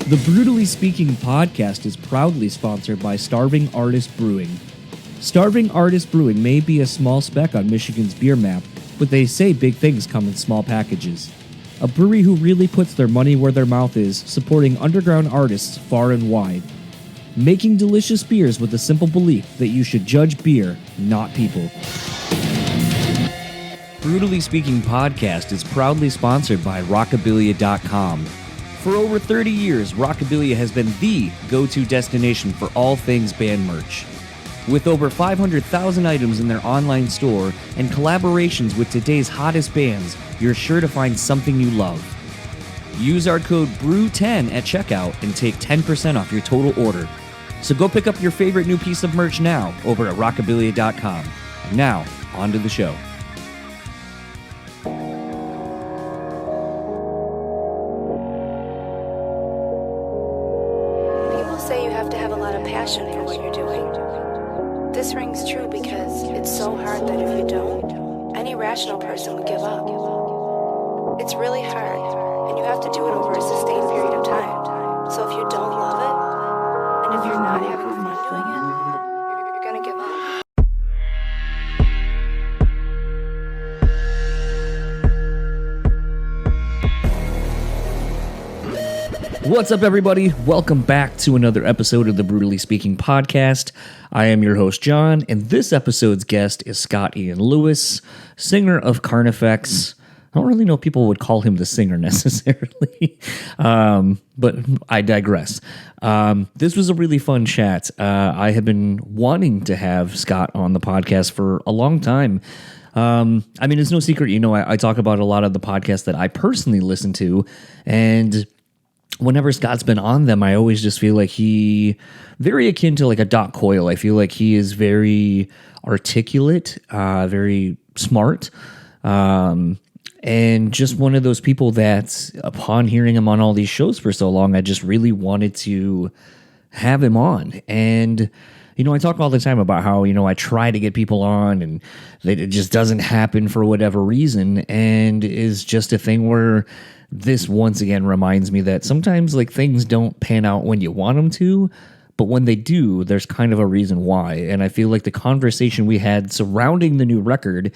The Brewtally Speaking podcast is proudly sponsored by Starving Artist Brewing. Starving Artist Brewing may be a small speck on Michigan's beer map, but they say big things come in small packages. A brewery who really puts their money where their mouth is, supporting underground artists far and wide. Making delicious beers with the simple belief that you should judge beer, not people. Brewtally Speaking podcast is proudly sponsored by Rockabilia.com. For over 30 years, Rockabilia has been the go-to destination for all things band merch. With over 500,000 items in their online store and collaborations with today's hottest bands, you're sure to find something you love. Use our code BREW10 at checkout and take 10% off your total order. So go pick up your favorite new piece of merch now over at Rockabilia.com. And now, on to the show. Say you have to have a lot of passion for what you're doing. This rings true because it's so hard that if you don't, any rational person would give up. It's really hard, and you have to do it over a sustained period of time. So if you don't love it, and if you're not having fun doing it, you're gonna give up. What's up, everybody? Welcome back to another episode of the Brewtally Speaking podcast. I am your host, John, and this episode's guest is Scott Ian Lewis, singer of Carnifex. I don't really know if people would call him the singer necessarily, but I digress. This was a really fun chat. I have been wanting to have Scott on the podcast for a long time. I mean, it's no secret, I talk about a lot of the podcasts that I personally listen to, and whenever Scott's been on them, I always just feel like very akin to like a Doc Coyle. I feel like he is very articulate, very smart, and just one of those people that upon hearing him on all these shows for so long, I just really wanted to have him on. And, I talk all the time about how, I try to get people on and it just doesn't happen for whatever reason, and is just a thing where this once again reminds me that sometimes like things don't pan out when you want them to, but when they do, there's kind of a reason why. And I feel like the conversation we had surrounding the new record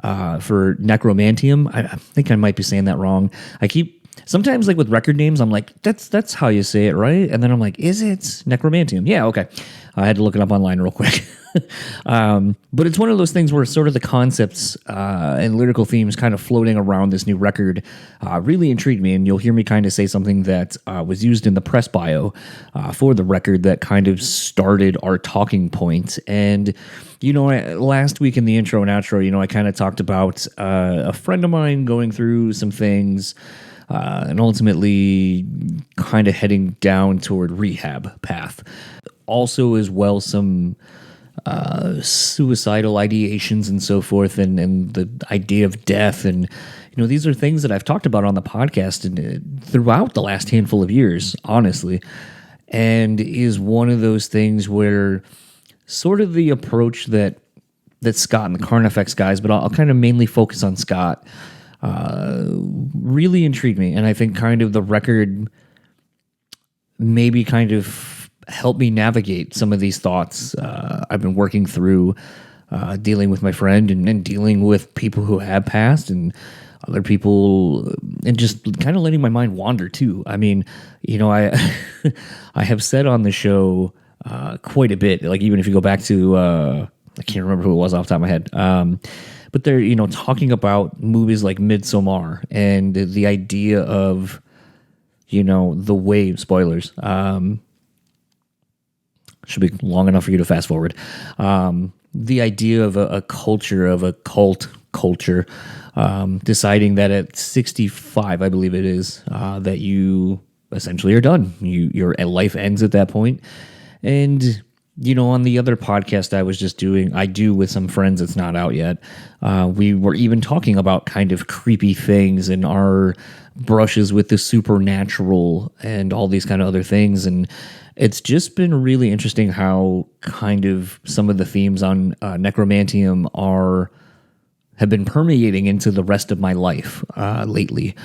for Necromanteum, I think I might be saying that wrong. Sometimes like with record names, I'm like, that's how you say it, right? And then I'm like, is it Necromanteum? Yeah, okay. I had to look it up online real quick. But it's one of those things where sort of the concepts and lyrical themes kind of floating around this new record really intrigued me. And you'll hear me kind of say something that was used in the press bio for the record that kind of started our talking point. And, last week in the intro and outro, I kind of talked about a friend of mine going through some things and ultimately kind of heading down toward rehab path. Also, as well, some suicidal ideations and so forth, and the idea of death. And, these are things that I've talked about on the podcast and throughout the last handful of years, honestly, and is one of those things where sort of the approach that Scott and the Carnifex guys, but I'll kind of mainly focus on Scott, really intrigued me. And I think kind of the record maybe kind of help me navigate some of these thoughts I've been working through, dealing with my friend and dealing with people who have passed and other people, and just kind of letting my mind wander too. I mean, I I have said on the show quite a bit, like even if you go back to, I can't remember who it was off the top of my head, but they're, talking about movies like Midsommar and the idea of, the way, spoilers, should be long enough for you to fast forward. The idea of a culture, of a cult culture, deciding that at 65, I believe it is, that you essentially are done. Your life ends at that point. And, on the other podcast I do with some friends, it's not out yet. We were even talking about kind of creepy things and our brushes with the supernatural and all these kind of other things. And it's just been really interesting how kind of some of the themes on Necromanteum are have been permeating into the rest of my life lately.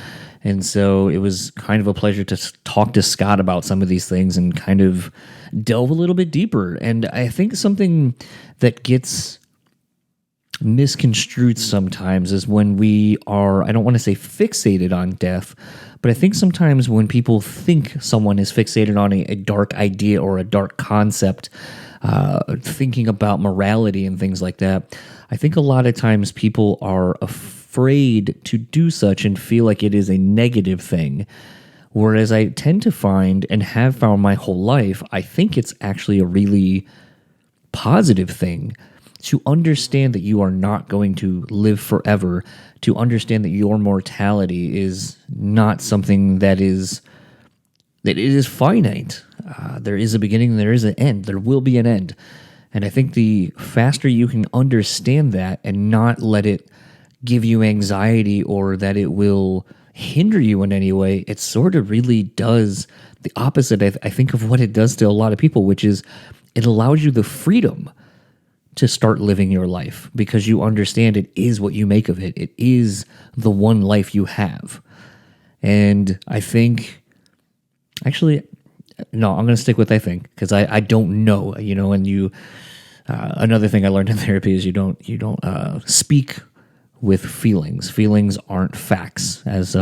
And so it was kind of a pleasure to talk to Scott about some of these things and kind of delve a little bit deeper. And I think something that gets misconstrued sometimes is when we are, I don't want to say fixated on death, but I think sometimes when people think someone is fixated on a dark idea or a dark concept, thinking about morality and things like that, I think a lot of times people are afraid to do such and feel like it is a negative thing. Whereas I tend to find and have found my whole life, I think it's actually a really positive thing to understand that you are not going to live forever, to understand that your mortality is not something that it is finite. There is a beginning, there is an end, there will be an end. And I think the faster you can understand that and not let it give you anxiety or that it will hinder you in any way, it sort of really does the opposite, I think, of what it does to a lot of people, which is it allows you the freedom to start living your life because you understand it is what you make of it. It is the one life you have. And I think, actually, no, I'm going to stick with I think because I don't know, and you, another thing I learned in therapy is you don't speak with feelings. Feelings aren't facts, as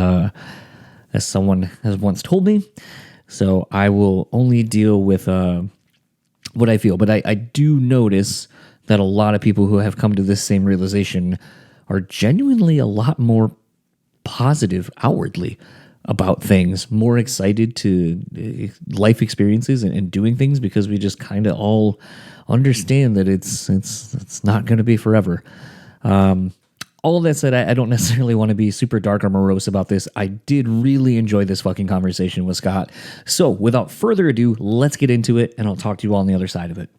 someone has once told me. So I will only deal with what I feel. But I do notice that a lot of people who have come to this same realization are genuinely a lot more positive outwardly about things, more excited to life experiences and doing things because we just kind of all understand that it's not going to be forever. All of that said, I don't necessarily want to be super dark or morose about this. I did really enjoy this fucking conversation with Scott. So without further ado, let's get into it, and I'll talk to you all on the other side of it.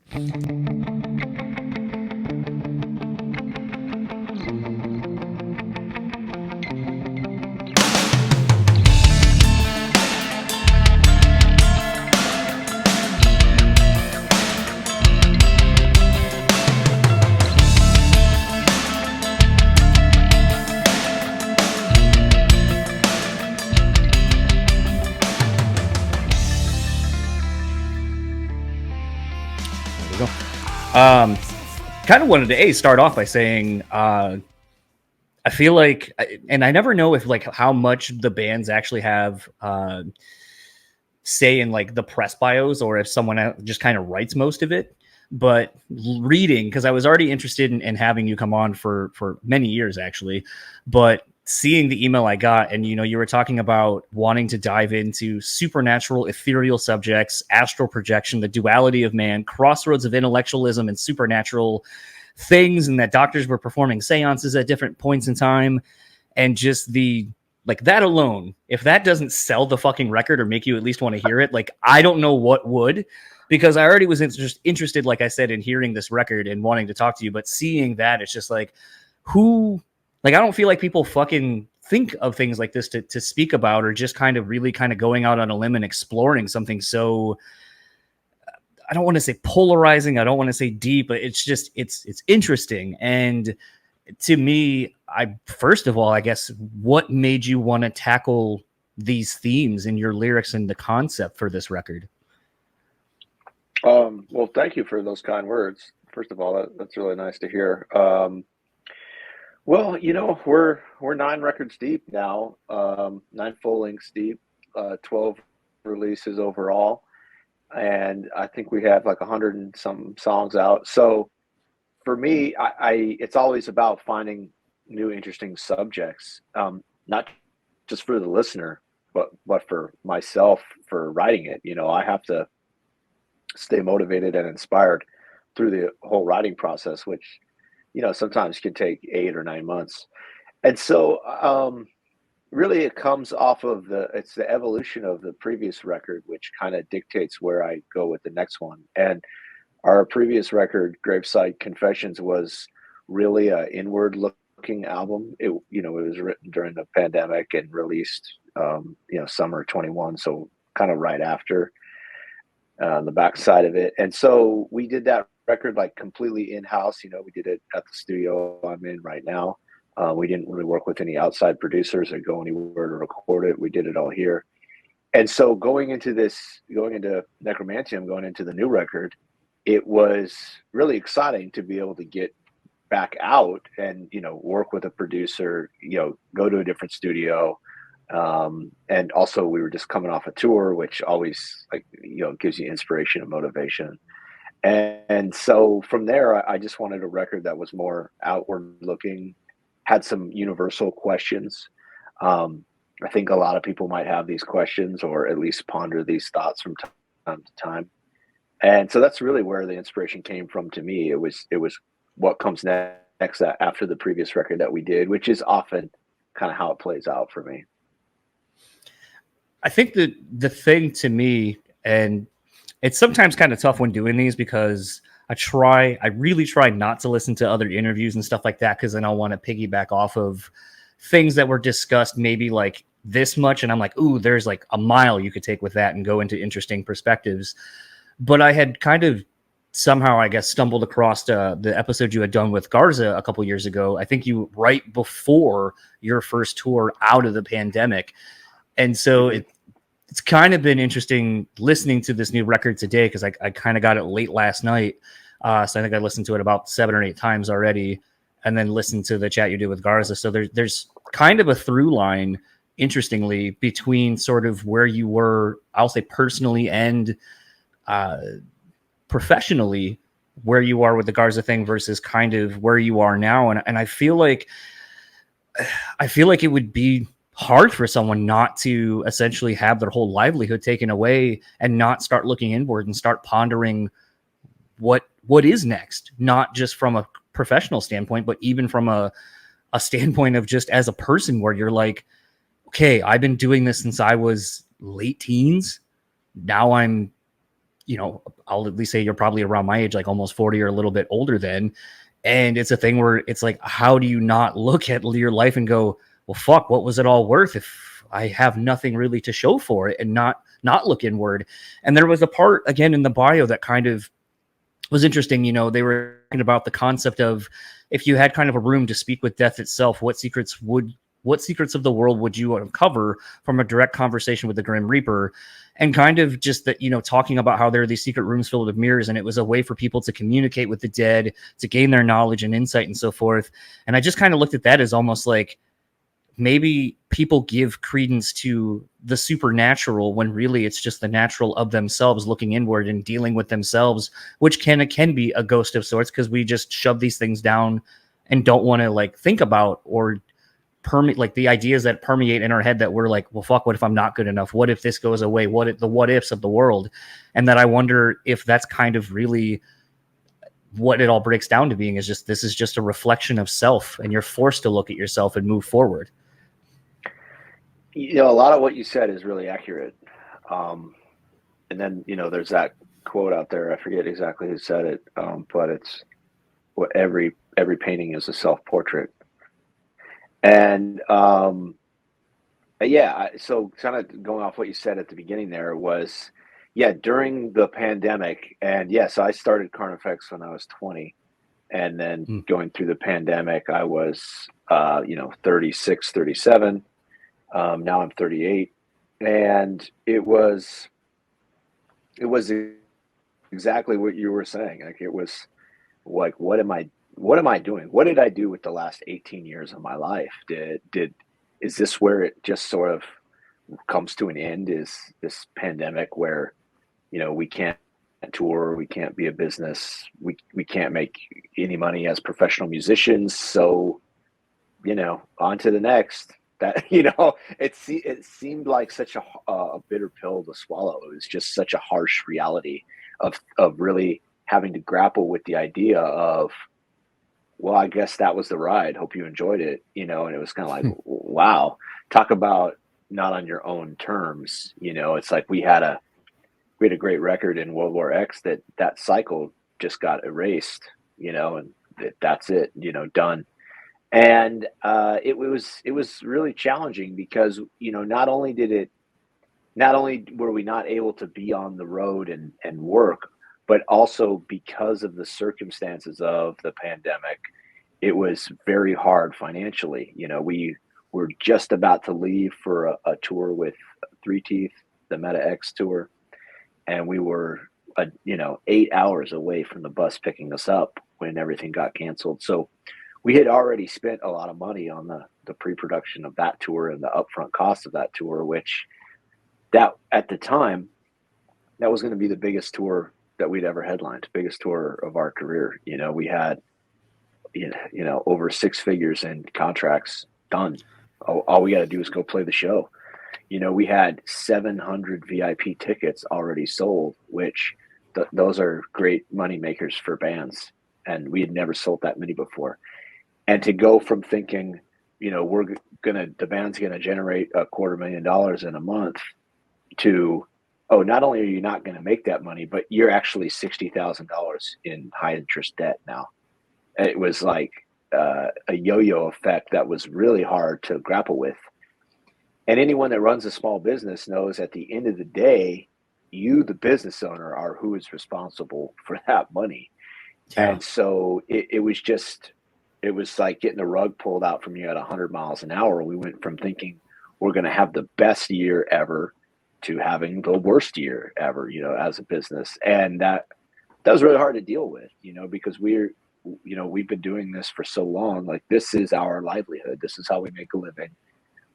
Kind of wanted to start off by saying I feel like, and I never know if like how much the bands actually have say in like the press bios or if someone just kind of writes most of it. But reading, because I was already interested in having you come on for many years actually, but seeing the email I got, and you were talking about wanting to dive into supernatural, ethereal subjects, astral projection, the duality of man, crossroads of intellectualism and supernatural things, and that doctors were performing seances at different points in time, and just the like that alone, if that doesn't sell the fucking record or make you at least want to hear it, like I don't know what would, because I already was interested, like I said, in hearing this record and wanting to talk to you, but seeing that, it's just like I don't feel like people fucking think of things like this to speak about, or just kind of really kind of going out on a limb and exploring something so, I don't want to say polarizing, I don't want to say deep, but it's just, it's interesting. And to me, first of all, I guess, what made you want to tackle these themes in your lyrics and the concept for this record? Well, thank you for those kind words. First of all, that's really nice to hear. Well, we're 9 records deep now, 9 full lengths deep, 12 releases overall, and I think we have like 100 and some songs out. So for me, it's always about finding new, interesting subjects, not just for the listener, but for myself for writing it. I have to stay motivated and inspired through the whole writing process, which sometimes can take 8 or 9 months. And so really it comes off of it's the evolution of the previous record, which kind of dictates where I go with the next one. And our previous record, Graveside Confessions, was really an inward looking album. It was written during the pandemic and released, summer 21. So kind of right after the backside of it. And so we did that record like completely in-house. We did it at the studio I'm in right now. We didn't really work with any outside producers or go anywhere to record it. We did it all here. And so going into Necromanteum, going into the new record, it was really exciting to be able to get back out and, work with a producer, go to a different studio. And also we were just coming off a tour, which always gives you inspiration and motivation. And so from there, I just wanted a record that was more outward looking, had some universal questions. I think a lot of people might have these questions or at least ponder these thoughts from time to time. And so that's really where the inspiration came from to me. It was what comes next after the previous record that we did, which is often kind of how it plays out for me. I think that the thing to me, and it's sometimes kind of tough when doing these because I really try not to listen to other interviews and stuff like that, because then I'll want to piggyback off of things that were discussed maybe like this much. And I'm like, ooh, there's like a mile you could take with that and go into interesting perspectives. But I had kind of somehow, I guess, stumbled across the episode you had done with Garza a couple years ago. I think you right before your first tour out of the pandemic. And so it's kind of been interesting listening to this new record today, because I kind of got it late last night. So I think I listened to it about 7 or 8 times already, and then listened to the chat you did with Garza. So there's kind of a through line, interestingly, between sort of where you were, I'll say personally and professionally, where you are with the Garza thing versus kind of where you are now. And I feel like it would be hard for someone not to essentially have their whole livelihood taken away and not start looking inward and start pondering what is next, not just from a professional standpoint, but even from a standpoint of just as a person, where you're like, okay, I've been doing this since I was late teens. Now I'm, I'll at least say you're probably around my age, like almost 40 or a little bit older then. And it's a thing where it's like, how do you not look at your life and go, well, fuck, what was it all worth if I have nothing really to show for it, and not look inward? And there was a part again in the bio that kind of was interesting. They were talking about the concept of, if you had kind of a room to speak with death itself, what secrets of the world would you uncover from a direct conversation with the Grim Reaper? And kind of just that, talking about how there are these secret rooms filled with mirrors, and it was a way for people to communicate with the dead, to gain their knowledge and insight and so forth. And I just kind of looked at that as almost like, maybe people give credence to the supernatural when really it's just the natural of themselves looking inward and dealing with themselves, which can be a ghost of sorts, because we just shove these things down and don't want to like think about or permeate, like the ideas that permeate in our head that we're like, well, fuck, what if I'm not good enough? What if this goes away? What ifs of the world? And that I wonder if that's kind of really what it all breaks down to being, is just, this is just a reflection of self, and you're forced to look at yourself and move forward. A lot of what you said is really accurate. And then, there's that quote out there. I forget exactly who said it, but it's what every painting is a self-portrait. And so kind of going off what you said at the beginning there was, during the pandemic, and yes, I started Carnifex when I was 20. And then going through the pandemic, I was, 36, 37. Now I'm 38, and it was exactly what you were saying. Like, it was like, what am I doing? What did I do with the last 18 years of my life? Is this where it just sort of comes to an end? Is this pandemic where, we can't tour, we can't be a business, we can't make any money as professional musicians. So, on to the next. That, it seemed like such a bitter pill to swallow. It was just such a harsh reality of really having to grapple with the idea of, well, I guess that was the ride. Hope you enjoyed it, and it was kind of like, wow, talk about not on your own terms. It's like we had a great record in World War X that cycle just got erased, and that's it, done. And it was really challenging because, not only were we not able to be on the road and work, but also because of the circumstances of the pandemic, it was very hard financially. You know, we were just about to leave for a tour with Three Teeth, the Meta X tour, and we were 8 hours away from the bus picking us up when everything got canceled. So we had already spent a lot of money on the pre-production of that tour and the upfront cost of that tour, which that at the time, that was going to be the biggest tour that we'd ever headlined, biggest tour of our career. You know, we had, over 6 figures in contracts done. All we got to do is go play the show. You know, we had 700 VIP tickets already sold, which those are great money makers for bands. And we had never sold that many before. And to go from thinking, the band's going to generate $250,000 in a month to, oh, not only are you not going to make that money, but you're actually $60,000 in high interest debt now. It was like a yo-yo effect that was really hard to grapple with. And anyone that runs a small business knows at the end of the day, you, the business owner, are who is responsible for that money. Yeah. And so it was like getting the rug pulled out from you at 100 miles an hour. We went from thinking we're going to have the best year ever to having the worst year ever, as a business. And that was really hard to deal with, because we've been doing this for so long. Like, this is our livelihood. This is how we make a living.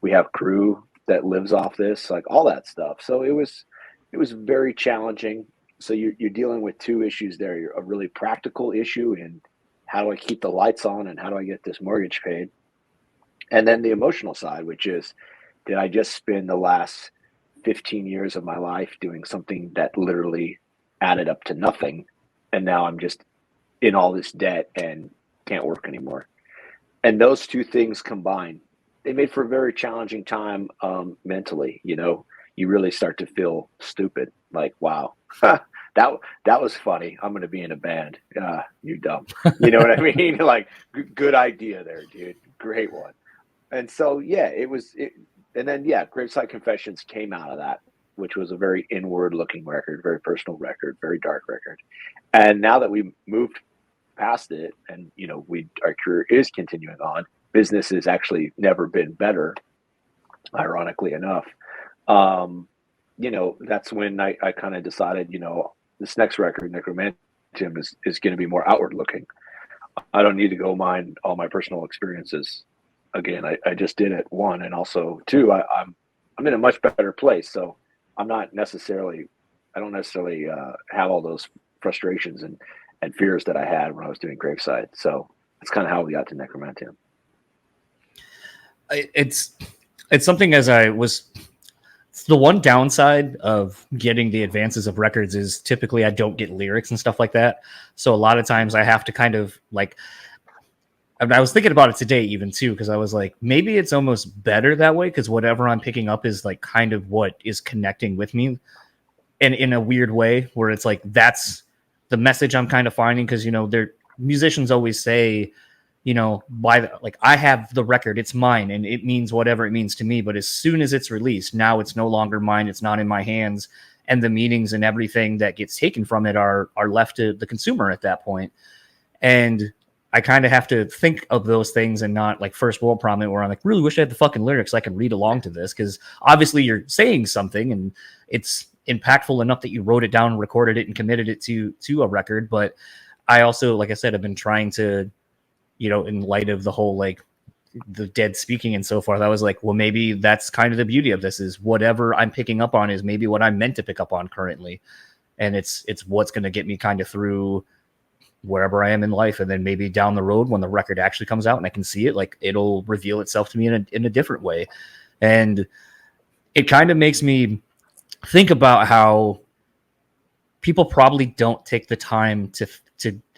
We have crew that lives off this, like all that stuff. So it was very challenging. So you're dealing with two issues there. You're a really practical issue in how do I keep the lights on and how do I get this mortgage paid? And then the emotional side, which is, did I just spend the last 15 years of my life doing something that literally added up to nothing? And now I'm just in all this debt and can't work anymore. And those two things combined, they made for a very challenging time mentally. You really start to feel stupid. Like, wow, that was funny. I'm going to be in a band. You dumb. You know what I mean? Like, good idea there, dude. Great one. And so, yeah, and then, Graveside Confessions came out of that, which was a very inward looking record, very personal record, very dark record. And now that we moved past it and, our career is continuing on, business has actually never been better, ironically enough. That's when I kind of decided, this next record, Necromanteum, is going to be more outward looking. I don't need to go mine all my personal experiences again. I just did it, one, and also two, I'm in a much better place. So I don't necessarily have all those frustrations and fears that I had when I was doing Graveside. So that's kind of how we got to Necromanteum. It's something it's the one downside of getting the advances of records is typically I don't get lyrics and stuff like that. So a lot of times I have to kind of like, I was thinking about it today even too, because I was like, maybe it's almost better that way, because whatever I'm picking up is like kind of what is connecting with me, and in a weird way where it's like, that's the message I'm kind of finding. Because, musicians always say, I have the record, it's mine, and it means whatever it means to me. But as soon as it's released, now it's no longer mine. It's not in my hands, and the meanings and everything that gets taken from it are left to the consumer at that point. And I kind of have to think of those things and not like first world problem where I'm like, really wish I had the fucking lyrics so I can read along to this, because obviously you're saying something and it's impactful enough that you wrote it down, recorded it, and committed it to a record. But I also, like I said, have been trying to, in light of the whole, like, the dead speaking and so forth, I was like, well, maybe that's kind of the beauty of this, is whatever I'm picking up on is maybe what I'm meant to pick up on currently. And it's what's going to get me kind of through wherever I am in life. And then maybe down the road when the record actually comes out and I can see it, like, it'll reveal itself to me in a different way. And it kind of makes me think about how people probably don't take the time to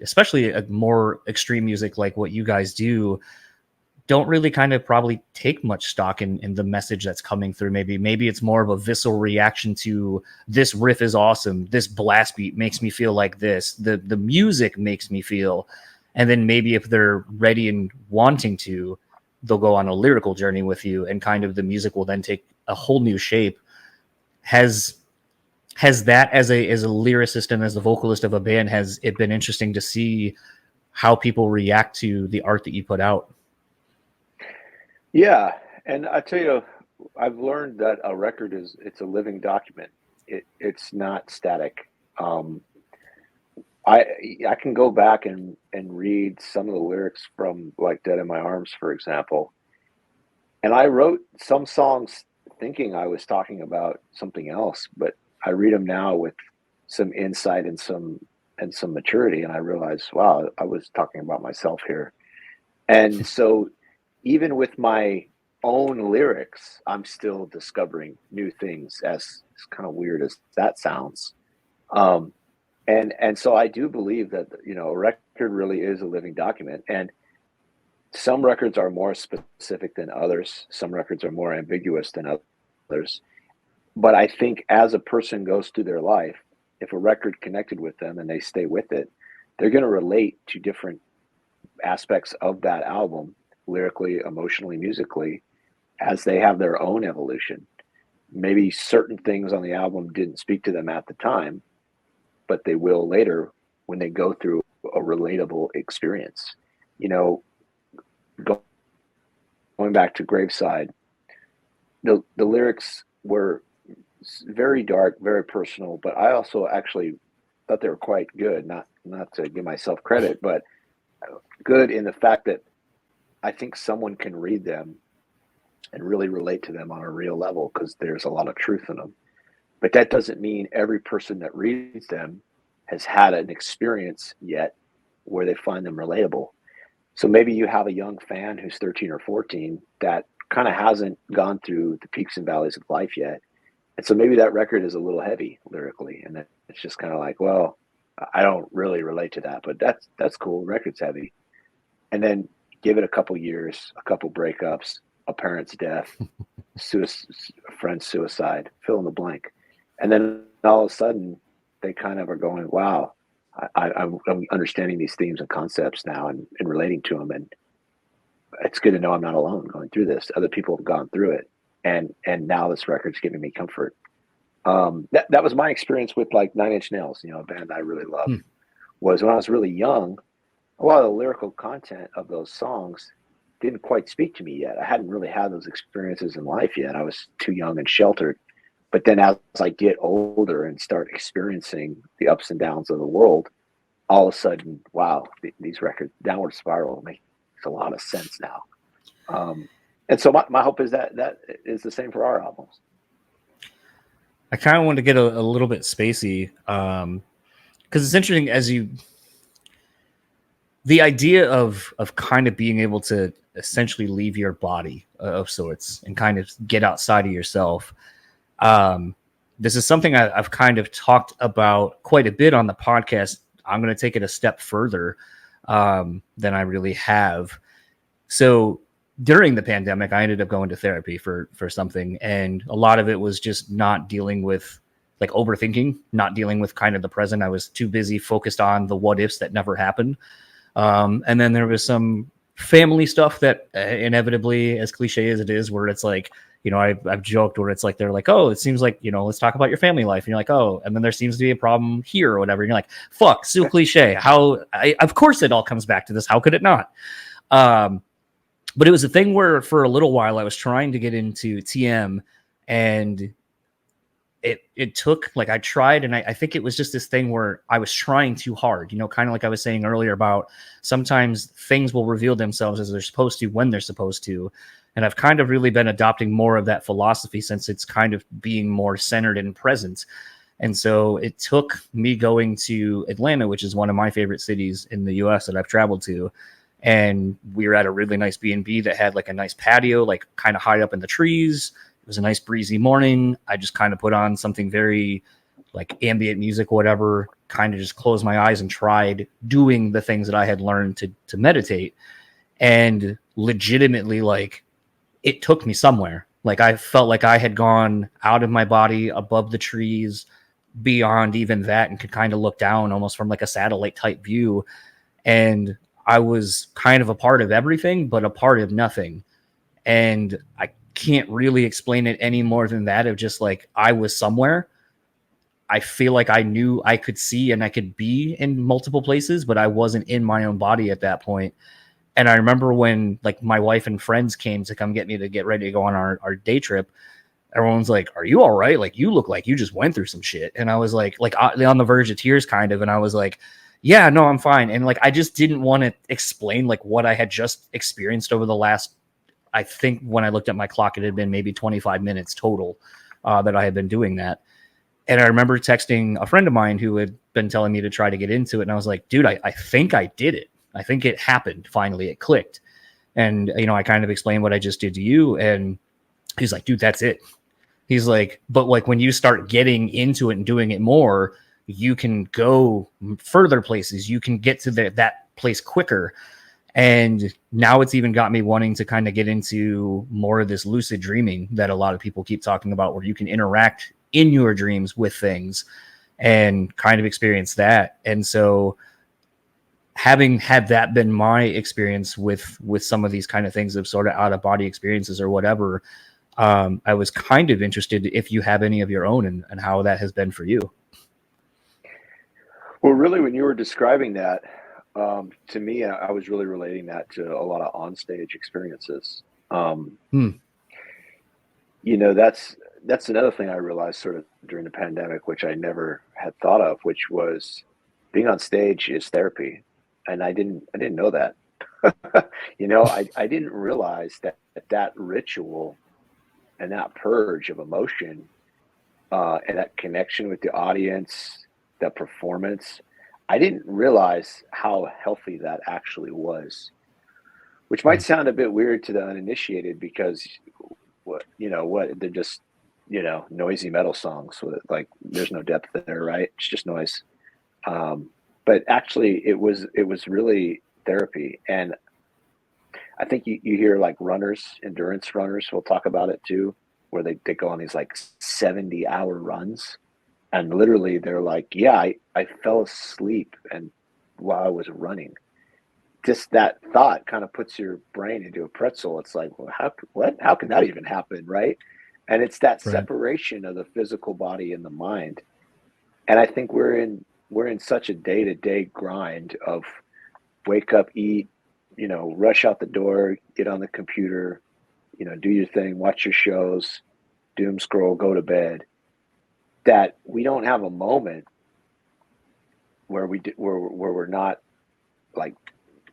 especially a more extreme music like what you guys do, don't really kind of probably take much stock in the message that's coming through. Maybe it's more of a visceral reaction to, this riff is awesome, this blast beat makes me feel like this, the music makes me feel. And then maybe if they're ready and wanting to, they'll go on a lyrical journey with you, and kind of the music will then take a whole new shape. Has that, as a lyricist and as a vocalist of a band, has it been interesting to see how people react to the art that you put out. Yeah, and I tell you, I've learned that a record it's a living document. It's not static. Um, I I can go back and read some of the lyrics from like Dead in My Arms, for example, and I wrote some songs thinking I was talking about something else, but I read them now with some insight and some maturity, and I realize, wow, I was talking about myself here. And so even with my own lyrics, I'm still discovering new things, as kind of weird as that sounds. Um, and so I do believe that, a record really is a living document. And some records are more specific than others. Some records are more ambiguous than others. But I think as a person goes through their life, if a record connected with them and they stay with it, they're going to relate to different aspects of that album, lyrically, emotionally, musically, as they have their own evolution. Maybe certain things on the album didn't speak to them at the time, but they will later when they go through a relatable experience. You know, going back to Graveside, the lyrics were very dark, very personal, but I also actually thought they were quite good. Not to give myself credit, but good in the fact that I think someone can read them and really relate to them on a real level because there's a lot of truth in them. But that doesn't mean every person that reads them has had an experience yet where they find them relatable. So maybe you have a young fan who's 13 or 14 that kind of hasn't gone through the peaks and valleys of life yet. And so maybe that record is a little heavy lyrically. And it's just kind of like, well, I don't really relate to that, but that's cool. The record's heavy. And then give it a couple years, a couple breakups, a parent's death, a friend's suicide, fill in the blank. And then all of a sudden they kind of are going, wow, I'm understanding these themes and concepts now and relating to them. And it's good to know I'm not alone going through this. Other people have gone through it. And now this record's giving me comfort. That was my experience with like Nine Inch Nails, a band I really love. Was when I was really young, a lot of the lyrical content of those songs didn't quite speak to me yet. I hadn't really had those experiences in life yet. I was too young and sheltered. But then as I get older and start experiencing the ups and downs of the world, all of a sudden, wow, these records, Downward Spiral makes a lot of sense now. And so my hope is that is the same for our albums. I kind of want to get a little bit spacey because it's interesting the idea of kind of being able to essentially leave your body of sorts and kind of get outside of yourself. This is something I've kind of talked about quite a bit on the podcast. I'm going to take it a step further than I really have. So during the pandemic, I ended up going to therapy for something. And a lot of it was just not dealing with like overthinking, not dealing with kind of the present. I was too busy focused on the what ifs that never happened. And then there was some family stuff that inevitably, as cliche as it is, where it's like, I've joked where it's like, they're like, oh, it seems like, let's talk about your family life. And you're like, oh, and then there seems to be a problem here or whatever. And you're like, fuck, so cliche. Of course it all comes back to this. How could it not? But it was a thing where for a little while I was trying to get into TM and it took like I tried. And I think it was just this thing where I was trying too hard, kind of like I was saying earlier about sometimes things will reveal themselves as they're supposed to when they're supposed to. And I've kind of really been adopting more of that philosophy since it's kind of being more centered and present. And so it took me going to Atlanta, which is one of my favorite cities in the US that I've traveled to. And we were at a really nice B&B that had like a nice patio, like kind of high up in the trees. It was a nice breezy morning. I just kind of put on something very like ambient music, whatever, kind of just closed my eyes and tried doing the things that I had learned to meditate. And legitimately, like, it took me somewhere. Like I felt like I had gone out of my body, above the trees, beyond even that, and could kind of look down almost from like a satellite type view. And I was kind of a part of everything, but a part of nothing. And I can't really explain it any more than that, of just like, I was somewhere I feel like I knew I could see and I could be in multiple places, but I wasn't in my own body at that point. And I remember when like my wife and friends came to come get me to get ready to go on our day trip, everyone's like, "Are you all right? Like, you look like you just went through some shit." And I was like on the verge of tears kind of. And I was like, yeah, no, I'm fine. And like, I just didn't want to explain like what I had just experienced over the last, I think when I looked at my clock, it had been maybe 25 minutes total that I had been doing that. And I remember texting a friend of mine who had been telling me to try to get into it. And I was like, dude, I think I did it. I think it happened. Finally, it clicked. And, you know, I kind of explained what I just did to you. And he's like, dude, that's it. He's like, but like when you start getting into it and doing it more, you can go further places. You can get to that place quicker. And now it's even got me wanting to kind of get into more of this lucid dreaming that a lot of people keep talking about, where you can interact in your dreams with things and kind of experience that. And so having had that been my experience with some of these kind of things of sort of out of body experiences or whatever, I was kind of interested if you have any of your own and how that has been for you. Well, really, when you were describing that, to me, I was really relating that to a lot of onstage experiences. You know, that's another thing I realized sort of during the pandemic, which I never had thought of, which was being on stage is therapy. And I didn't know that. You know, I didn't realize that ritual and that purge of emotion and that connection with the audience, that performance, I didn't realize how healthy that actually was, which might sound a bit weird to the uninitiated because they're just, noisy metal songs with like, there's no depth there, right? It's just noise. But actually it was really therapy. And I think you hear like endurance runners will talk about it too, where they go on these like 70-hour runs. And literally they're like, yeah, I fell asleep and while I was running. Just that thought kind of puts your brain into a pretzel. It's like, well, how can that even happen, right? And it's that separation of the physical body and the mind. And I think we're in such a day-to-day grind of wake up, eat, rush out the door, get on the computer, do your thing, watch your shows, doom scroll, go to bed, that we don't have a moment where we're not like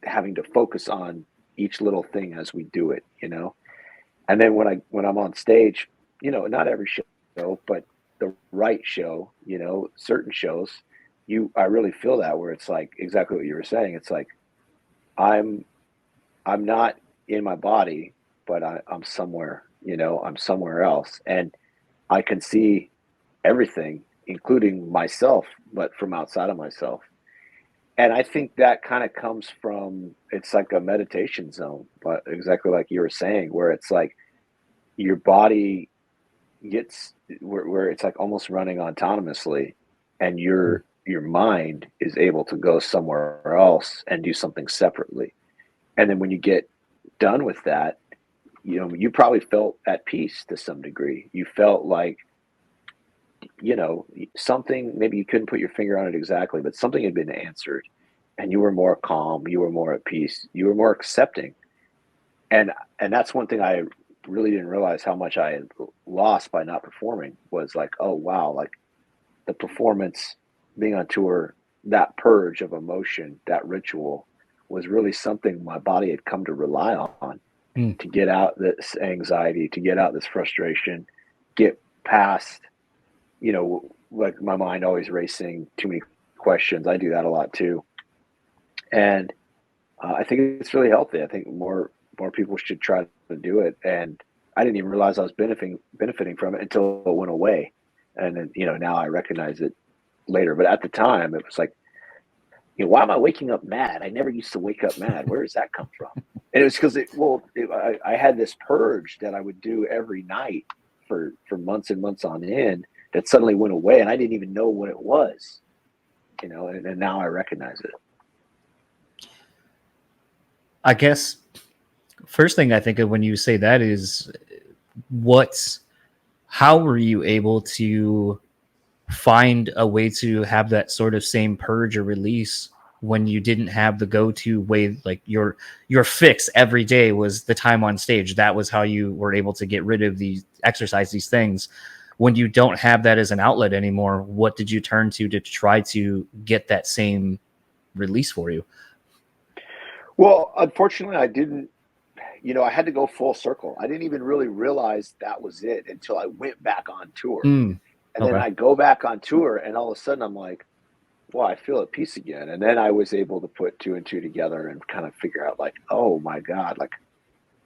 having to focus on each little thing as we do it, And then when I'm on stage, not every show, but the right show, certain shows, I really feel that, where it's like exactly what you were saying. It's like I'm not in my body, but I'm somewhere, I'm somewhere else, and I can see everything, including myself, but from outside of myself. And I think that kind of comes from, it's like a meditation zone, but exactly like you were saying, where it's like your body gets where it's like almost running autonomously, and your mind is able to go somewhere else and do something separately. And then when you get done with that, you probably felt at peace to some degree. You felt like, something, maybe you couldn't put your finger on it exactly, but something had been answered, and you were more calm, you were more at peace, you were more accepting. And that's one thing I really didn't realize how much I had lost by not performing, was like, oh wow, like the performance, being on tour, that purge of emotion, that ritual was really something my body had come to rely on to get out this anxiety, to get out this frustration, get past, like my mind always racing, too many questions. I do that a lot too. And I think it's really healthy. I think more people should try to do it. And I didn't even realize I was benefiting from it until it went away. And then, now I recognize it later. But at the time, it was like, why am I waking up mad? I never used to wake up mad. Where does that come from? And it was because I had this purge that I would do every night for months and months on end that suddenly went away, and I didn't even know what it was, and now I recognize it. I guess first thing I think of when you say that is how were you able to find a way to have that sort of same purge or release when you didn't have the go-to way? Like your fix every day was the time on stage. That was how you were able to get rid of these things. When you don't have that as an outlet anymore, what did you turn to try to get that same release for you? Well, unfortunately, I didn't. I had to go full circle. I didn't even really realize that was it until I went back on tour. And then Okay. I go back on tour, and all of a sudden I'm like, well, I feel at peace again. And then I was able to put two and two together and kind of figure out, like, oh my God, like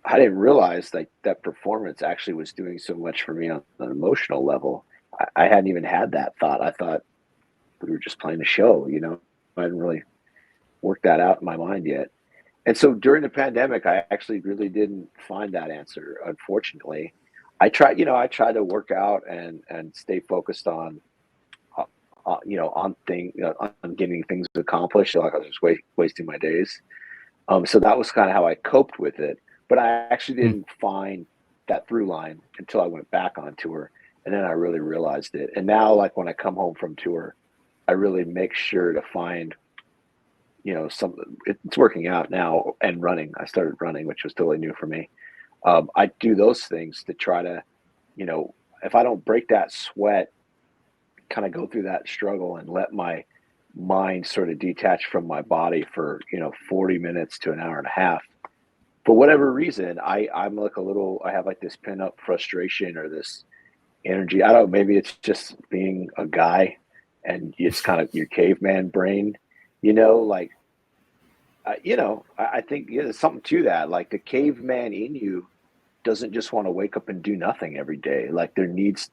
I didn't realize like that performance actually was doing so much for me on an emotional level. I hadn't even had that thought. I thought we were just playing a show, I hadn't really worked that out in my mind yet. And so during the pandemic, I actually really didn't find that answer, unfortunately. I tried to work out and stay focused on, on getting things accomplished. Like I was just wasting my days. So that was kind of how I coped with it. But I actually didn't find that through line until I went back on tour, and then I really realized it. And now, like when I come home from tour, I really make sure to find, it's working out now and running. I started running, which was totally new for me. I do those things to try to, if I don't break that sweat, kind of go through that struggle and let my mind sort of detach from my body for 40 minutes to an hour and a half, for whatever reason, I'm like I have like this pin up frustration or this energy. I don't know, maybe it's just being a guy and it's kind of your caveman brain, like I think there's something to that. Like the caveman in you doesn't just want to wake up and do nothing every day. Like there needs,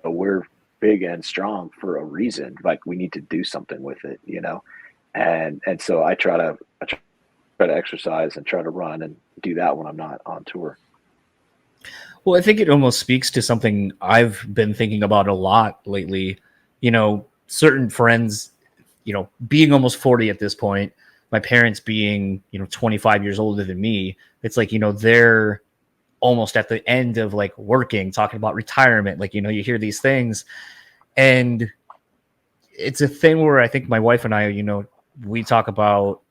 we're big and strong for a reason. Like we need to do something with it, and so I try to exercise and try to run and do that when I'm not on tour. Well, I think it almost speaks to something I've been thinking about a lot lately. Certain friends, being almost 40 at this point, my parents being, 25 years older than me, it's like, they're almost at the end of like working, talking about retirement. Like, you hear these things, and it's a thing where I think my wife and I, we talk about,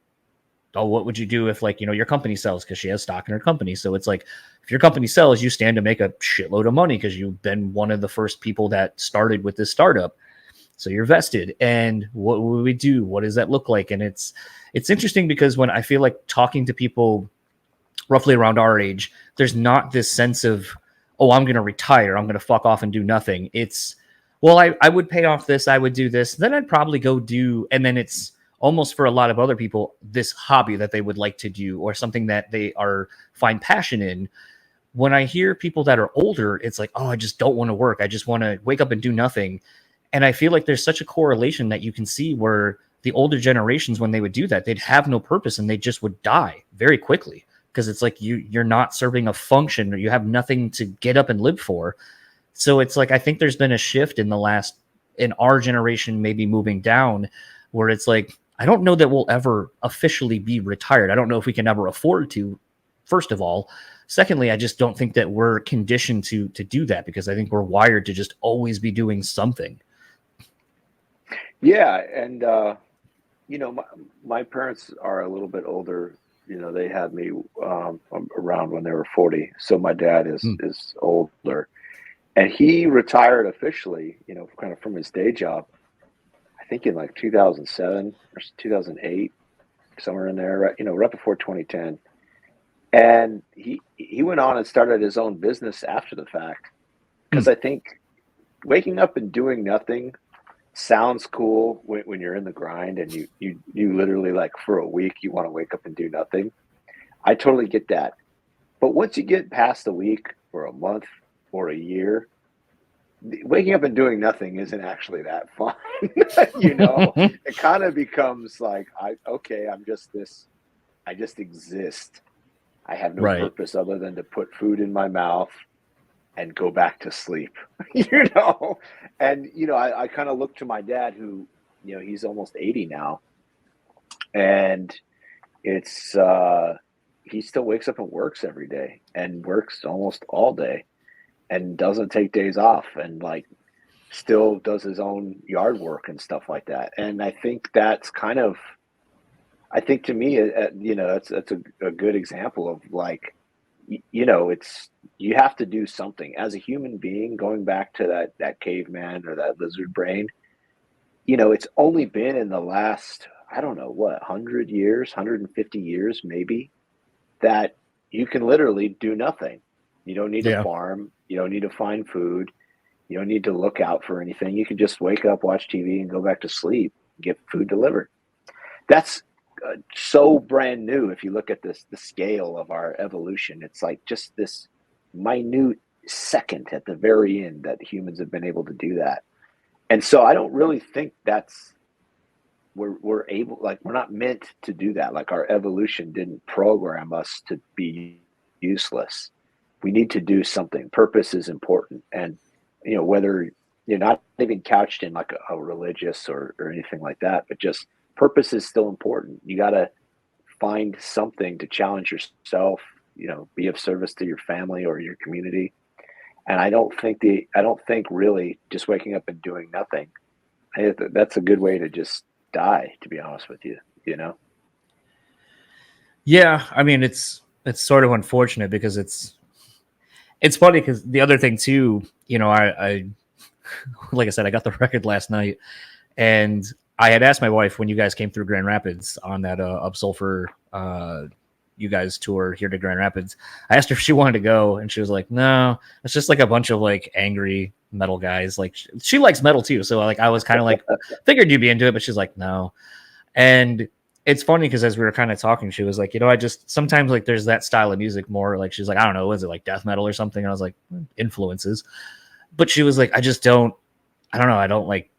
oh, what would you do if like, your company sells, because she has stock in her company. So it's like, if your company sells, you stand to make a shitload of money because you've been one of the first people that started with this startup. So you're vested. And what would we do? What does that look like? And it's interesting because when I feel like talking to people roughly around our age, there's not this sense of, oh, I'm going to retire, I'm going to fuck off and do nothing. It's, well, I would pay off this, I would do this, then I'd probably go do, and then it's almost for a lot of other people, this hobby that they would like to do or something that they find passion in. When I hear people that are older, it's like, oh, I just don't want to work. I just want to wake up and do nothing. And I feel like there's such a correlation that you can see where the older generations, when they would do that, they'd have no purpose and they just would die very quickly, because it's like you're not serving a function or you have nothing to get up and live for. So it's like, I think there's been a shift in our generation, maybe moving down, where it's like, I don't know that we'll ever officially be retired. I don't know if we can ever afford to, first of all. Secondly, I just don't think that we're conditioned to do that, because I think we're wired to just always be doing something. Yeah. And, my parents are a little bit older. They had me around when they were 40. So my dad is older, and he retired officially, kind of from his day job, I think in like 2007 or 2008, somewhere in there, right, right before 2010. And he went on and started his own business after the fact, because I think waking up and doing nothing sounds cool when you're in the grind and you literally, like, for a week you want to wake up and do nothing. I totally get that. But once you get past a week or a month or a year, waking up and doing nothing isn't actually that fun. It kind of becomes like, I'm just this, I just exist. I have no purpose other than to put food in my mouth and go back to sleep, And, I kind of look to my dad, who, he's almost 80 now. And it's, he still wakes up and works every day and works almost all day and doesn't take days off. And like, still does his own yard work and stuff like that. And I think that's kind of, I think to me, that's a good example of like, it's, you have to do something as a human being, going back to that caveman or that lizard brain. It's only been in the last, I don't know, what, 100 years, 150 years, maybe, that you can literally do nothing. You don't need to farm. You don't need to find food. You don't need to look out for anything. You can just wake up, watch TV, and go back to sleep, get food delivered. That's so brand new. If you look at the scale of our evolution, it's like just this minute second at the very end that humans have been able to do that. And so I don't really think that's, we're able, like, we're not meant to do that. Like, our evolution didn't program us to be useless. We need to do something. Purpose is important. And, whether you're not even couched in like a religious or anything like that, but just purpose is still important. You got to find something to challenge yourself, be of service to your family or your community. And I don't think really just waking up and doing nothing, that's a good way to just die, to be honest with you. Yeah, I mean, it's sort of unfortunate because it's funny because the other thing too, I like I said, I got the record last night, and I had asked my wife when you guys came through Grand Rapids on that Up Sulphur you guys tour here to Grand Rapids. I asked her if she wanted to go, and she was like, "No, it's just like a bunch of like angry metal guys." Like, she likes metal too, so like I was kind of like figured you'd be into it, but she's like, "No." And it's funny because as we were kind of talking, she was like, I just sometimes like there's that style of music more like, she's like, I don't know, is it like death metal or something? And I was like, influences. But she was like, I don't know. I don't like,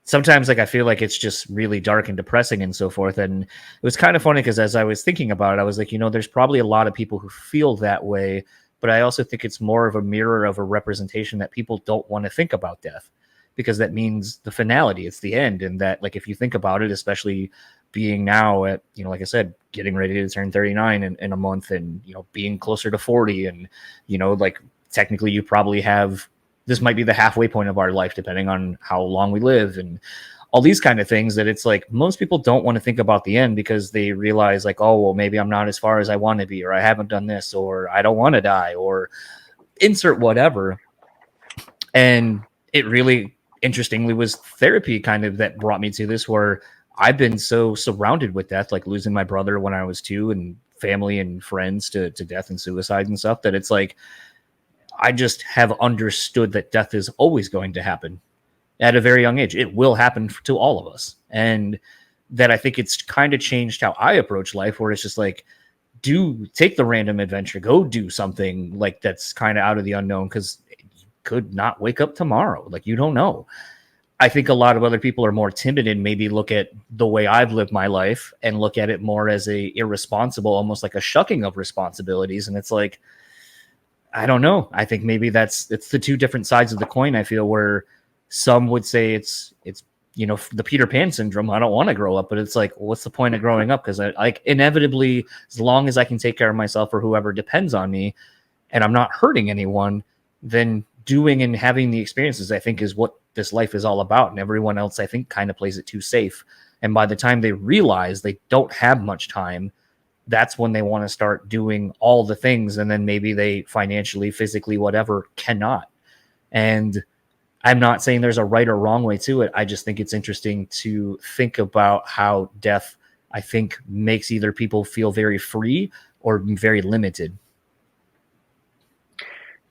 sometimes like I feel like it's just really dark and depressing and so forth. And it was kind of funny because as I was thinking about it, I was like, there's probably a lot of people who feel that way, but I also think it's more of a mirror of a representation that people don't want to think about death, because that means the finality, it's the end. And that, like, if you think about it, especially being now at, like I said, getting ready to turn 39 in a month, and, being closer to 40, and, like technically you probably have, this might be the halfway point of our life, depending on how long we live and all these kind of things, that it's like most people don't want to think about the end because they realize like, oh, well, maybe I'm not as far as I want to be, or I haven't done this, or I don't want to die, or insert whatever. And it really, interestingly, was therapy kind of that brought me to this, where I've been so surrounded with death, like losing my brother when I was 2, and family and friends to death and suicide and stuff, that it's like, I just have understood that death is always going to happen at a very young age. It will happen to all of us. And that I think it's kind of changed how I approach life, where it's just like, take the random adventure, go do something like that's kind of out of the unknown, because you could not wake up tomorrow. Like, you don't know. I think a lot of other people are more timid and maybe look at the way I've lived my life and look at it more as a irresponsible, almost like a shucking of responsibilities. And it's like, I don't know. I think maybe it's the two different sides of the coin. I feel where some would say it's the Peter Pan syndrome. I don't want to grow up, but it's like, well, what's the point of growing up? Because I like, inevitably, as long as I can take care of myself or whoever depends on me, and I'm not hurting anyone, then doing and having the experiences, I think, is what this life is all about. And everyone else, I think, kind of plays it too safe. And by the time they realize they don't have much time, that's when they want to start doing all the things. And then maybe they financially, physically, whatever, cannot. And I'm not saying there's a right or wrong way to it. I just think it's interesting to think about how death, I think, makes either people feel very free or very limited.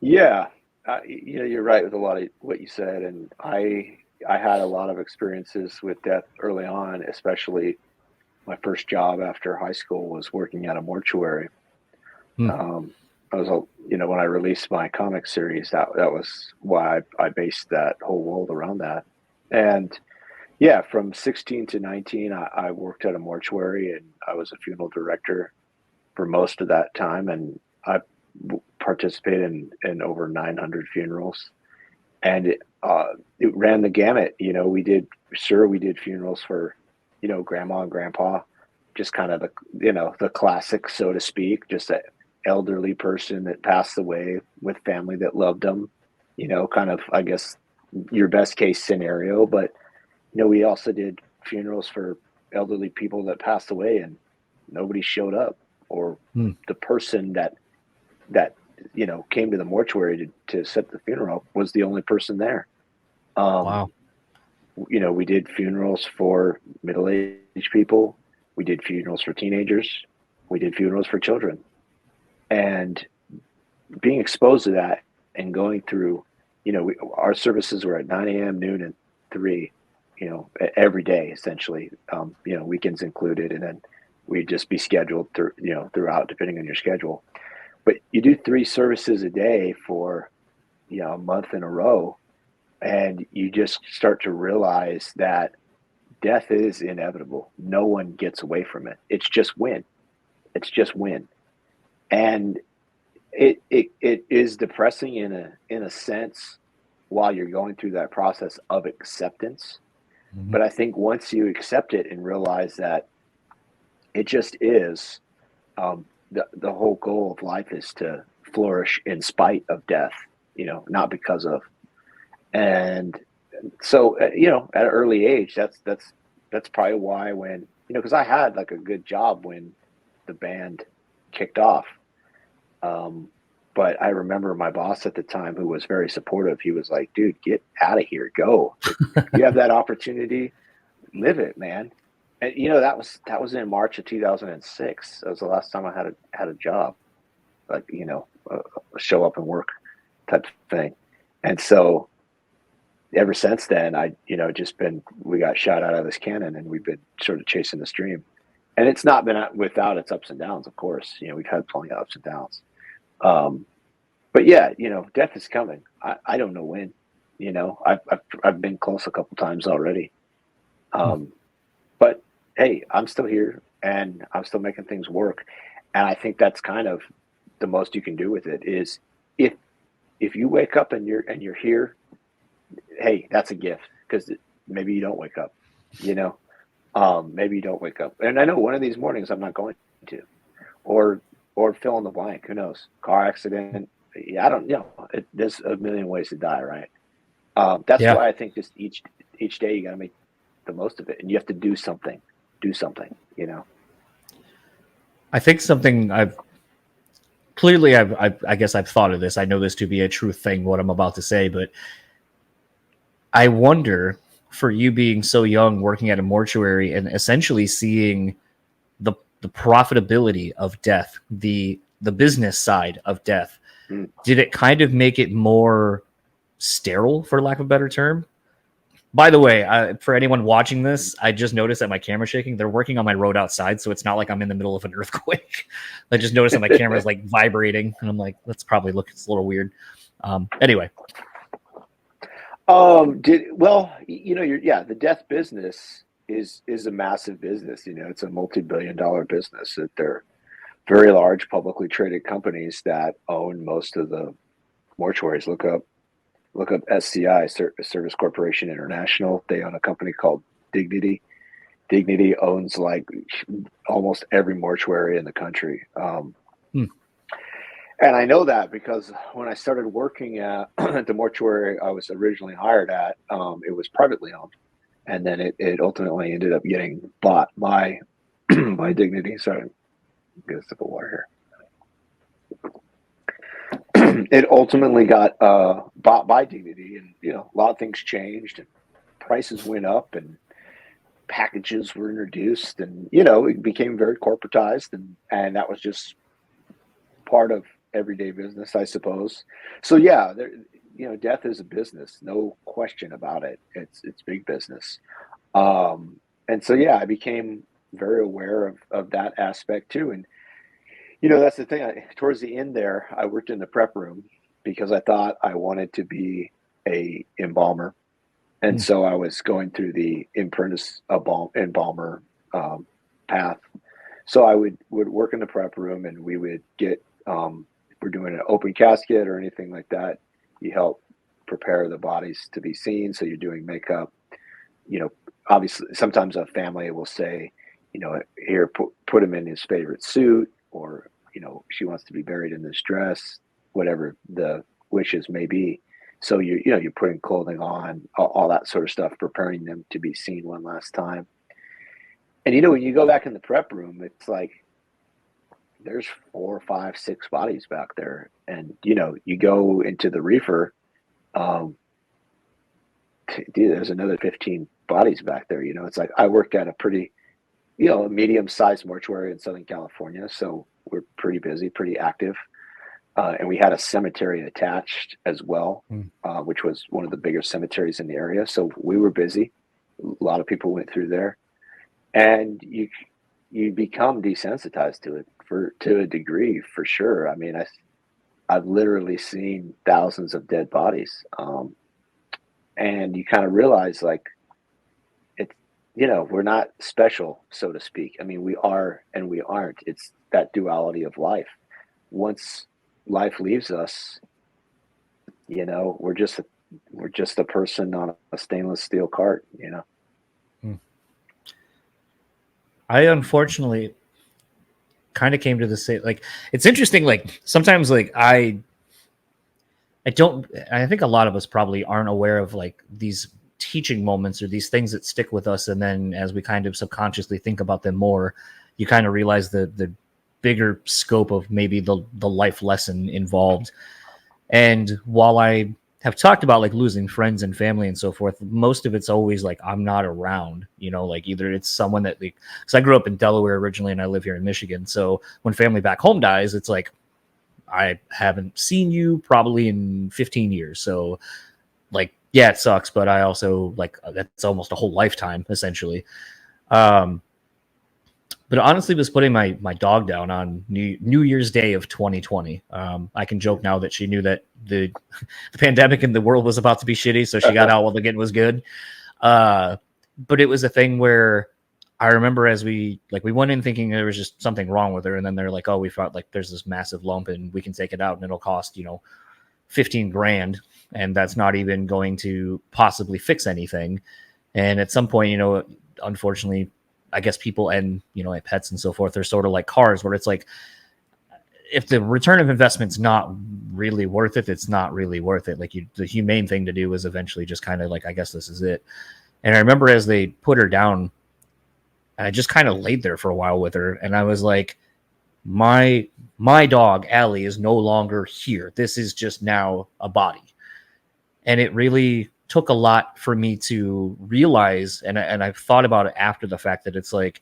Yeah. You're right with a lot of what you said. And I had a lot of experiences with death early on, especially my first job after high school was working at a mortuary. I was, when I released my comic series, that was why I based that whole world around that. And yeah, from 16 to 19, I worked at a mortuary, and I was a funeral director for most of that time. And I participated in over 900 funerals, and it ran the gamut. We did funerals for, grandma and grandpa, just kind of the classic, so to speak, just an elderly person that passed away with family that loved them, kind of, I guess, your best case scenario. But, we also did funerals for elderly people that passed away and nobody showed up, or the person that came to the mortuary to set the funeral up was the only person there. Wow. We did funerals for middle-aged people. We did funerals for teenagers. We did funerals for children. And being exposed to that and going through, our services were at 9 a.m., noon, and 3, every day, essentially, weekends included. And then we'd just be scheduled throughout, depending on your schedule. But you do 3 services a day for, a month in a row, and you just start to realize that death is inevitable. No one gets away from it. It's just when. And it is depressing in a sense while you're going through that process of acceptance. Mm-hmm. But I think once you accept it and realize that it just is, the whole goal of life is to flourish in spite of death, not because of. And so, at an early age, that's probably why when, because I had like a good job when the band kicked off. But I remember my boss at the time, who was very supportive, he was like, dude, get out of here, go. If you have that opportunity, live it, man. And that was in March of 2006. That was the last time I had a job, like, show up and work type of thing. And so ever since then, we got shot out of this cannon, and we've been sort of chasing the stream. And it's not been without its ups and downs, of course. We've had plenty of ups and downs. But yeah, death is coming. I don't know when. I've been close a couple times already. But hey, I'm still here and I'm still making things work. And I think that's kind of the most you can do with it is if you wake up and you're here, hey, that's a gift, because maybe you don't wake up, maybe you don't wake up. And I know one of these mornings I'm not going to, or fill in the blank, who knows, car accident. I don't know. There's a million ways to die. Right. That's why I think just each day you got to make the most of it, and you have to do something, I think something I guess I've thought of this. I know this to be a true thing, what I'm about to say, but I wonder, for you being so young, working at a mortuary and essentially seeing the profitability of death, the business side of death, did it kind of make it more sterile, for lack of a better term? By the way, for anyone watching this, I just noticed that my camera's shaking. They're working on my road outside, so it's not like I'm in the middle of an earthquake. I just noticed that my camera's like vibrating, and I'm like, that's probably it's a little weird. Anyway. The death business is a massive business. It's a multi-billion-dollar business. That they're very large publicly traded companies that own most of the mortuaries. Look up SCI, Service Corporation International. They own a company called Dignity. Dignity owns like almost every mortuary in the country. And I know that because when I started working at the mortuary I was originally hired at, it was privately owned. And then it ultimately ended up getting bought by Dignity. Sorry, get a sip of water here. It ultimately got bought by Dignity, and a lot of things changed, and prices went up, and packages were introduced, and it became very corporatized, and that was just part of everyday business, I suppose. So yeah, death is a business, no question about it. It's big business. And so yeah, I became very aware of that aspect too. And that's the thing. Towards the end there, I worked in the prep room because I thought I wanted to be a embalmer. And so I was going through the apprentice embalmer path. So I would work in the prep room, and we would get, if we're doing an open casket or anything like that, you help prepare the bodies to be seen. So you're doing makeup. Obviously, sometimes a family will say, here, put him in his favorite suit, or, she wants to be buried in this dress, whatever the wishes may be. So you're putting clothing on, all that sort of stuff, preparing them to be seen one last time. And when you go back in the prep room, it's like there's 4, 5, 6 bodies back there, and you go into the reefer, dude, there's another 15 bodies back there. It's like I work at a pretty, a medium-sized mortuary in Southern California, so we're pretty busy, pretty active. And we had a cemetery attached as well, which was one of the bigger cemeteries in the area. So we were busy. A lot of people went through there, and you become desensitized to it to a degree, for sure. I mean, I've literally seen thousands of dead bodies, and you kind of realize, like, it's we're not special, so to speak. I mean, we are and we aren't. It's that duality of life. Once life leaves us, we're just a person on a stainless steel cart. I unfortunately kind of came to the same, like, it's interesting. Like, sometimes, like, I think a lot of us probably aren't aware of, like, these teaching moments or these things that stick with us, and then as we kind of subconsciously think about them more, you kind of realize the bigger scope of maybe the life lesson involved. And while I have talked about, like, losing friends and family and so forth, most of it's always like I'm not around, like either it's someone that, like, because I grew up in Delaware originally and I live here in Michigan. So when family back home dies, it's like I haven't seen you probably in 15 years. So, like, yeah, it sucks, but I also, like, that's almost a whole lifetime essentially. But honestly, was putting my dog down on New Year's Day of 2020. I can joke now that she knew that the pandemic in the world was about to be shitty, so she got out while the getting was good. But it was a thing where I remember as we went in thinking there was just something wrong with her, and then they're like, "Oh, we thought, like, there's this massive lump, and we can take it out, and it'll cost $15,000, and that's not even going to possibly fix anything." And at some point, unfortunately, I guess people and, pets and so forth are sort of like cars, where it's like, if the return of investment's not really worth it, it's not really worth it. Like, the humane thing to do is eventually just kind of like, I guess this is it. And I remember as they put her down, I just kind of laid there for a while with her, and I was like, my dog Allie is no longer here. This is just now a body. And it really took a lot for me to realize, and I've thought about it after the fact, that it's like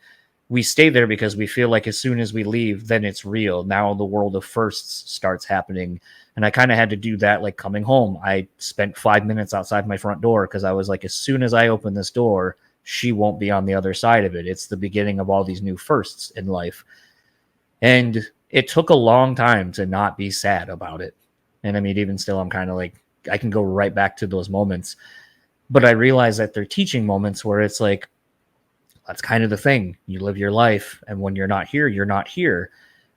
we stay there because we feel like as soon as we leave, then it's real. Now the world of firsts starts happening. And I kind of had to do that, like, coming home. I spent 5 minutes outside my front door because I was like, as soon as I open this door, she won't be on the other side of it. It's the beginning of all these new firsts in life. And it took a long time to not be sad about it. And I mean, even still, I'm kind of like, I can go right back to those moments. But I realize that they're teaching moments where it's like, that's kind of the thing. You live your life, and when you're not here, you're not here.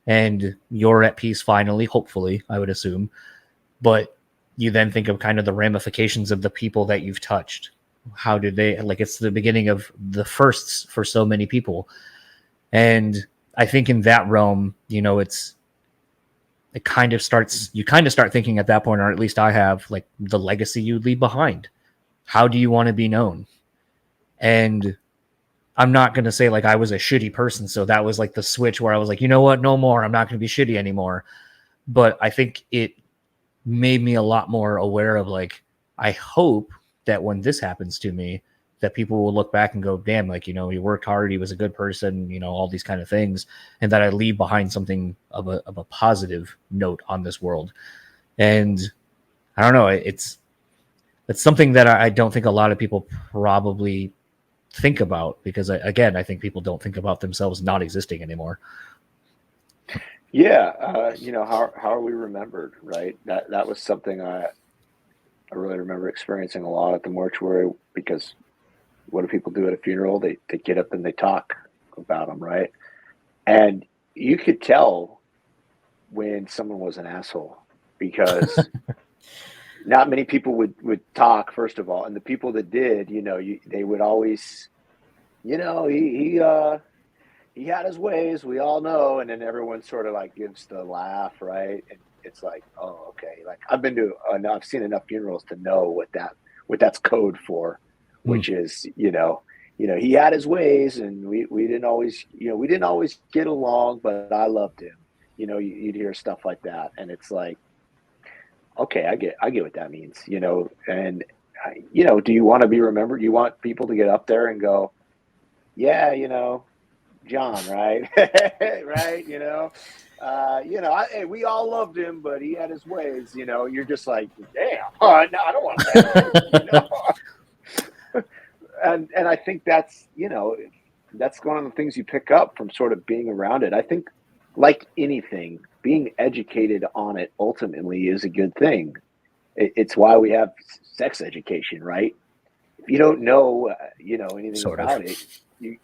And you're at peace finally, hopefully, I would assume. But you then think of kind of the ramifications of the people that you've touched. How did they, like, it's the beginning of the firsts for so many people. And I think in that realm, it kind of starts, you kind of start thinking at that point, or at least I have, like, the legacy you leave behind. How do you want to be known? And I'm not going to say, like, I was a shitty person, so that was like the switch where I was like, you know what, no more, I'm not going to be shitty anymore. But I think it made me a lot more aware of, like, I hope that when this happens to me, that people will look back and go, damn, like, he worked hard, he was a good person, all these kind of things, and that I leave behind something of a positive note on this world. And I don't know, it's something that I don't think a lot of people probably think about, because I think people don't think about themselves not existing anymore. Yeah. How are we remembered, right? That was something I really remember experiencing a lot at the mortuary, because what do people do at a funeral? They get up and they talk about them, right? And you could tell when someone was an asshole, because not many people would talk, first of all, and the people that did, they would always, he had his ways, we all know, and then everyone sort of, like, gives the laugh, right? And it's like, oh, okay. Like I've seen enough funerals to know what that's code for, which is, he had his ways, and we didn't always, get along, but I loved him. You'd hear stuff like that, and it's like, okay, I get what that means, and do you want to be remembered? You want people to get up there and go, yeah, John, right? Right? Hey, we all loved him, but he had his ways, you're just like, damn, no, I don't want that. And I think that's one of the things you pick up from sort of being around it. I think, like anything, being educated on it ultimately is a good thing. It's why we have sex education, right? If you don't know, anything about it,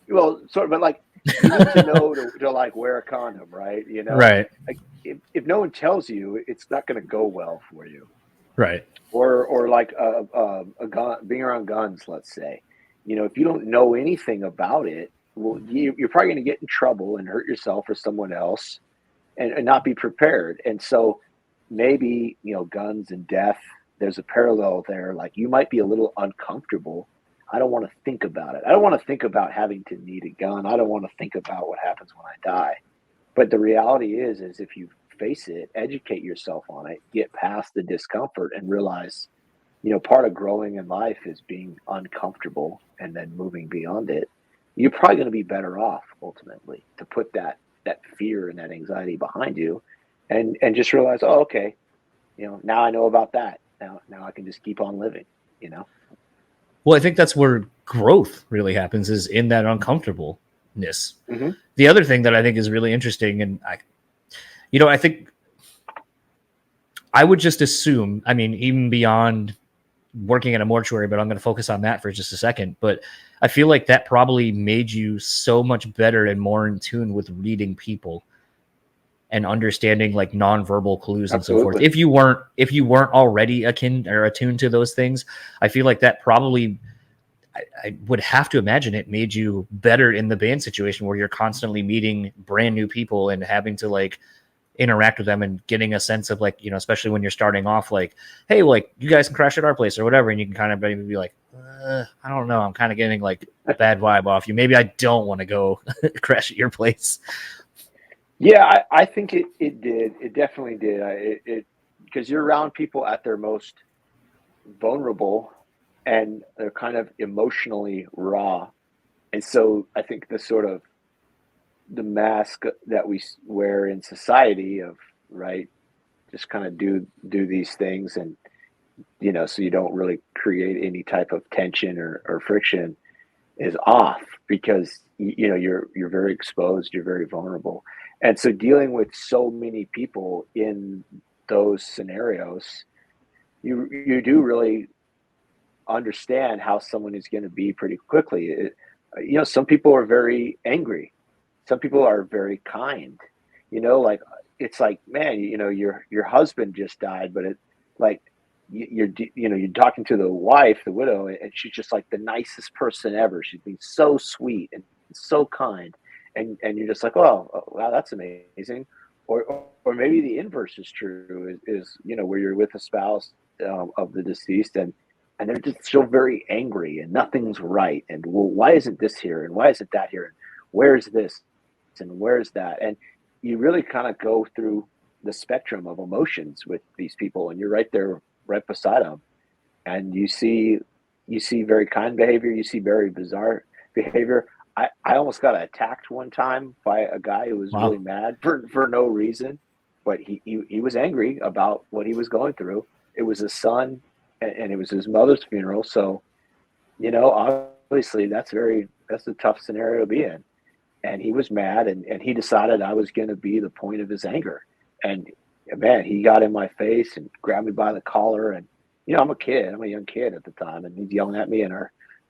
but like, you need to know to like wear a condom, right? Right. Like if no one tells you, it's not going to go well for you. Right. Or like a gun, being around guns, let's say, if you don't know anything about it, well, you're probably going to get in trouble and hurt yourself or someone else, and not be prepared. And so maybe, guns and death, there's a parallel there. Like you might be a little uncomfortable. I don't want to think about it. I don't want to think about having to need a gun. I don't want to think about what happens when I die. But the reality is if you face it, educate yourself on it, get past the discomfort and realize, part of growing in life is being uncomfortable and then moving beyond it. You're probably going to be better off ultimately to put that fear and that anxiety behind you and just realize, oh, okay, now I know about that. Now I can just keep on living, Well, I think that's where growth really happens, is in that uncomfortableness. Mm-hmm. The other thing that I think is really interesting, and I think I would just assume, even beyond working in a mortuary, but I'm going to focus on that for just a second. But I feel like that probably made you so much better and more in tune with reading people and understanding like nonverbal clues and so forth. If you weren't already akin or attuned to those things, I feel like that probably, I would have to imagine it made you better in the band situation where you're constantly meeting brand new people and having to like interact with them and getting a sense of like, especially when you're starting off, like, hey, like you guys can crash at our place or whatever. And you can kind of maybe be like, I don't know. I'm kind of getting like a bad vibe off you. Maybe I don't want to go crash at your place. Yeah, I think it did. It definitely did. It because you're around people at their most vulnerable and they're kind of emotionally raw. And so I think the mask that we wear in society of, right, just kind of do these things and, so you don't really create any type of tension or friction is off because, you're very exposed, you're very vulnerable. And so dealing with so many people in those scenarios, you do really understand how someone is going to be pretty quickly. Some people are very angry. Some people are very kind, like it's like, man, your husband just died, but it like you're talking to the wife, the widow, and she's just like the nicest person ever. She's been so sweet and so kind. And you're just like, oh, wow, that's amazing. Or maybe the inverse is true is where you're with a spouse of the deceased and they're just still very angry and nothing's right. And well, why isn't this here? And why isn't that here? And where's this? And where's that? And you really kind of go through the spectrum of emotions with these people and you're right there, right beside them. And you see very kind behavior. You see very bizarre behavior. I almost got attacked one time by a guy who was really mad for no reason, but he was angry about what he was going through. It was his son and it was his mother's funeral. So, obviously that's a tough scenario to be in. And he was mad and he decided I was going to be the point of his anger. And man, he got in my face and grabbed me by the collar. And, I'm a young kid at the time, and he's yelling at me, and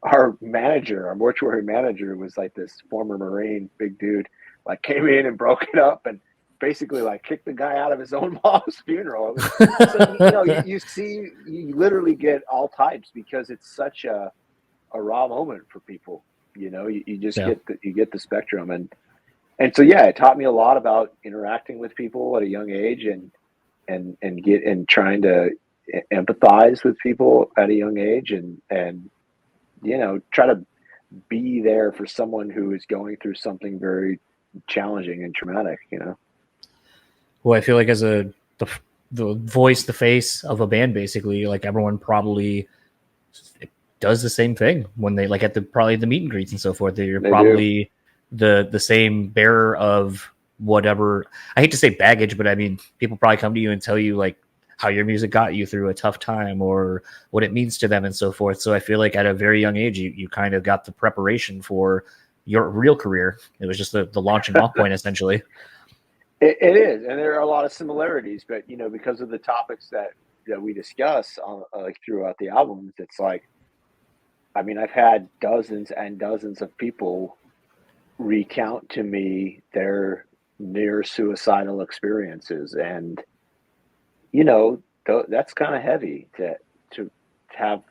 our manager, our mortuary manager, was like this former Marine, big dude, like came in and broke it up and basically like kicked the guy out of his own mom's funeral. So, you literally get all types because it's such a raw moment for people. You just get the spectrum. And so, yeah, it taught me a lot about interacting with people at a young age and and get and trying to empathize with people at a young age, and try to be there for someone who is going through something very challenging and traumatic. Well, I feel like as the voice, the face of a band, basically, like everyone probably does the same thing when they like at probably the meet and greets and so forth. They're probably the same bearer of whatever. I hate to say baggage, but I mean, people probably come to you and tell you like how your music got you through a tough time or what it means to them and so forth. So I feel like at a very young age, you kind of got the preparation for your real career. It was just the launching off point, essentially. It is, and there are a lot of similarities, but because of the topics that we discuss on like throughout the albums, it's like, I mean, I've had dozens and dozens of people recount to me their near suicidal experiences, and that's kind of heavy to have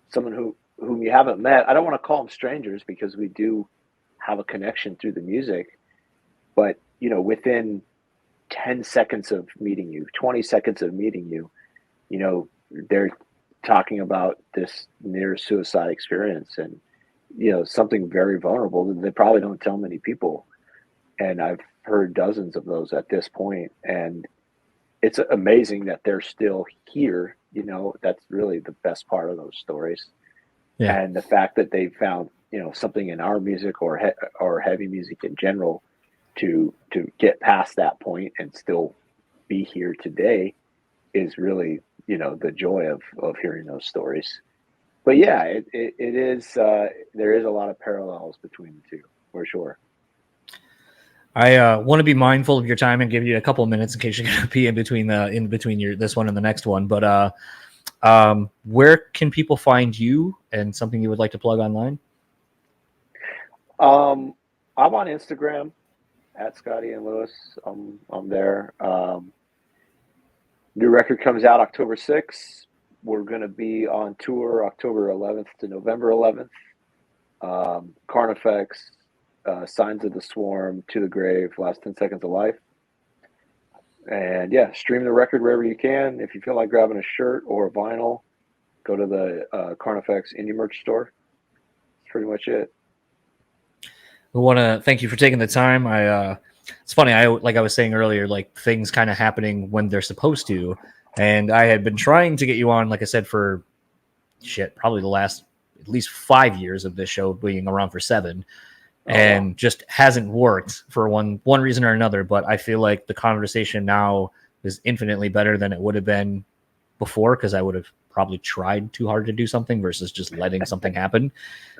someone whom you haven't met. I don't want to call them strangers because we do have a connection through the music, but within 10 seconds of meeting you, 20 seconds of meeting you, they're talking about this near suicide experience, and something very vulnerable that they probably don't tell many people. And I've heard dozens of those at this point, and it's amazing that they're still here. That's really the best part of those stories. Yeah. And the fact that they found something in our music or heavy music in general to get past that point and still be here today is really the joy of hearing those stories. But yeah, it is there is a lot of parallels between the two, for sure. I want to be mindful of your time and give you a couple of minutes in case you're going to be in between this one and the next one. But where can people find you and something you would like to plug online? I'm on Instagram at Scotty and Lewis. I'm there. New record comes out October 6th. We're going to be on tour October 11th to November 11th. Carnifex, Signs of the Swarm, To the Grave, Last 10 Seconds of Life. And yeah, stream the record wherever you can. If you feel like grabbing a shirt or a vinyl, go to the Carnifex indie merch store. That's pretty much it. We want to thank you for taking the time. It's funny. Like I was saying earlier, like things kind of happening when they're supposed to. And I had been trying to get you on, like I said, for probably the last at least 5 years of this show, being around for 7, and just hasn't worked for one reason or another. But I feel like the conversation now is infinitely better than it would have been before, because I would have probably tried too hard to do something versus just letting something happen.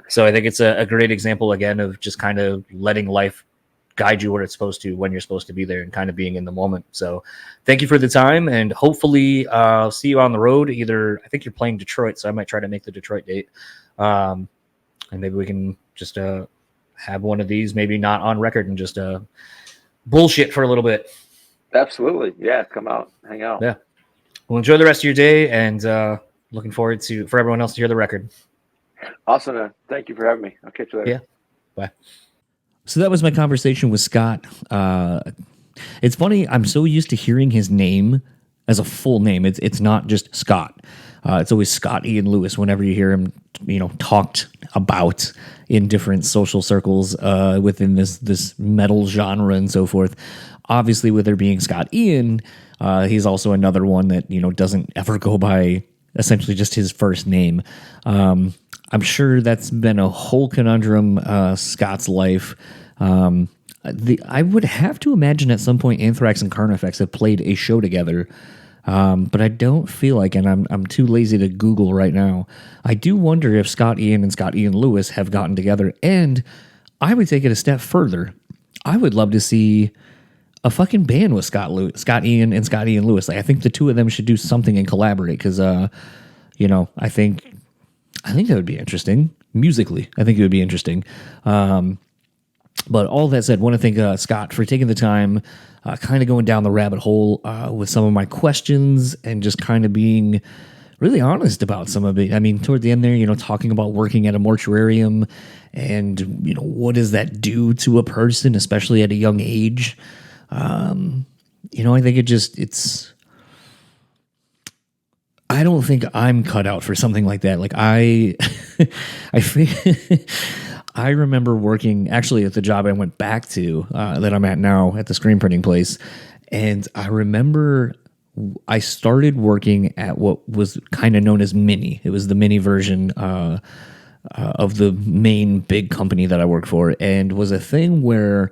So I think it's a great example again of just kind of letting life guide you where it's supposed to, when you're supposed to be there, and kind of being in the moment. So thank you for the time, and hopefully see you on the road. Either, I think you're playing Detroit, so I might try to make the Detroit date. And maybe we can just have one of these, maybe not on record, and just bullshit for a little bit. Absolutely. Yeah. Come out, hang out. Yeah. Well, enjoy the rest of your day, and looking forward for everyone else to hear the record. Awesome, man. Thank you for having me. I'll catch you later. Yeah. Bye. So that was my conversation with Scott. It's funny. I'm so used to hearing his name as a full name. It's not just Scott. It's always Scott Ian Lewis whenever you hear him, talked about in different social circles within this metal genre and so forth. Obviously, with there being Scott Ian, he's also another one that doesn't ever go by essentially just his first name. I'm sure that's been a whole conundrum, Scott's life. I would have to imagine at some point Anthrax and Carnifex have played a show together, but I don't feel like, and I'm too lazy to Google right now. I do wonder if Scott Ian and Scott Ian Lewis have gotten together, and I would take it a step further. I would love to see a fucking band with Scott Ian and Scott Ian Lewis. Like, I think the two of them should do something and collaborate, because I think that would be interesting musically. I think it would be interesting. But all that said, I want to thank Scott for taking the time, kind of going down the rabbit hole with some of my questions, and just kind of being really honest about some of it. I mean, toward the end there, talking about working at a mortuarium, and what does that do to a person, especially at a young age. I think it's I don't think I'm cut out for something like that. Like I remember working actually at the job I went back to that I'm at now at the screen printing place. And I remember I started working at what was kind of known as Mini. It was the Mini version of the main big company that I work for, and was a thing where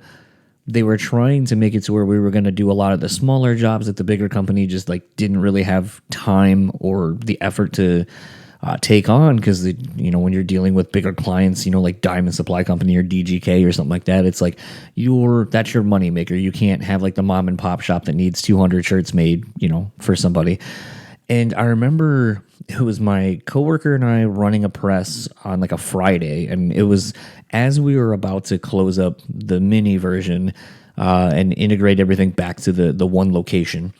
they were trying to make it to where we were going to do a lot of the smaller jobs that the bigger company just like didn't really have time or the effort to take on, because when you're dealing with bigger clients, like Diamond Supply Company or DGK or something like that, it's like that's your moneymaker. You can't have like the mom and pop shop that needs 200 shirts made, for somebody. And I remember it was my coworker and I running a press on like a Friday, and it was as we were about to close up the Mini version and integrate everything back to the one location.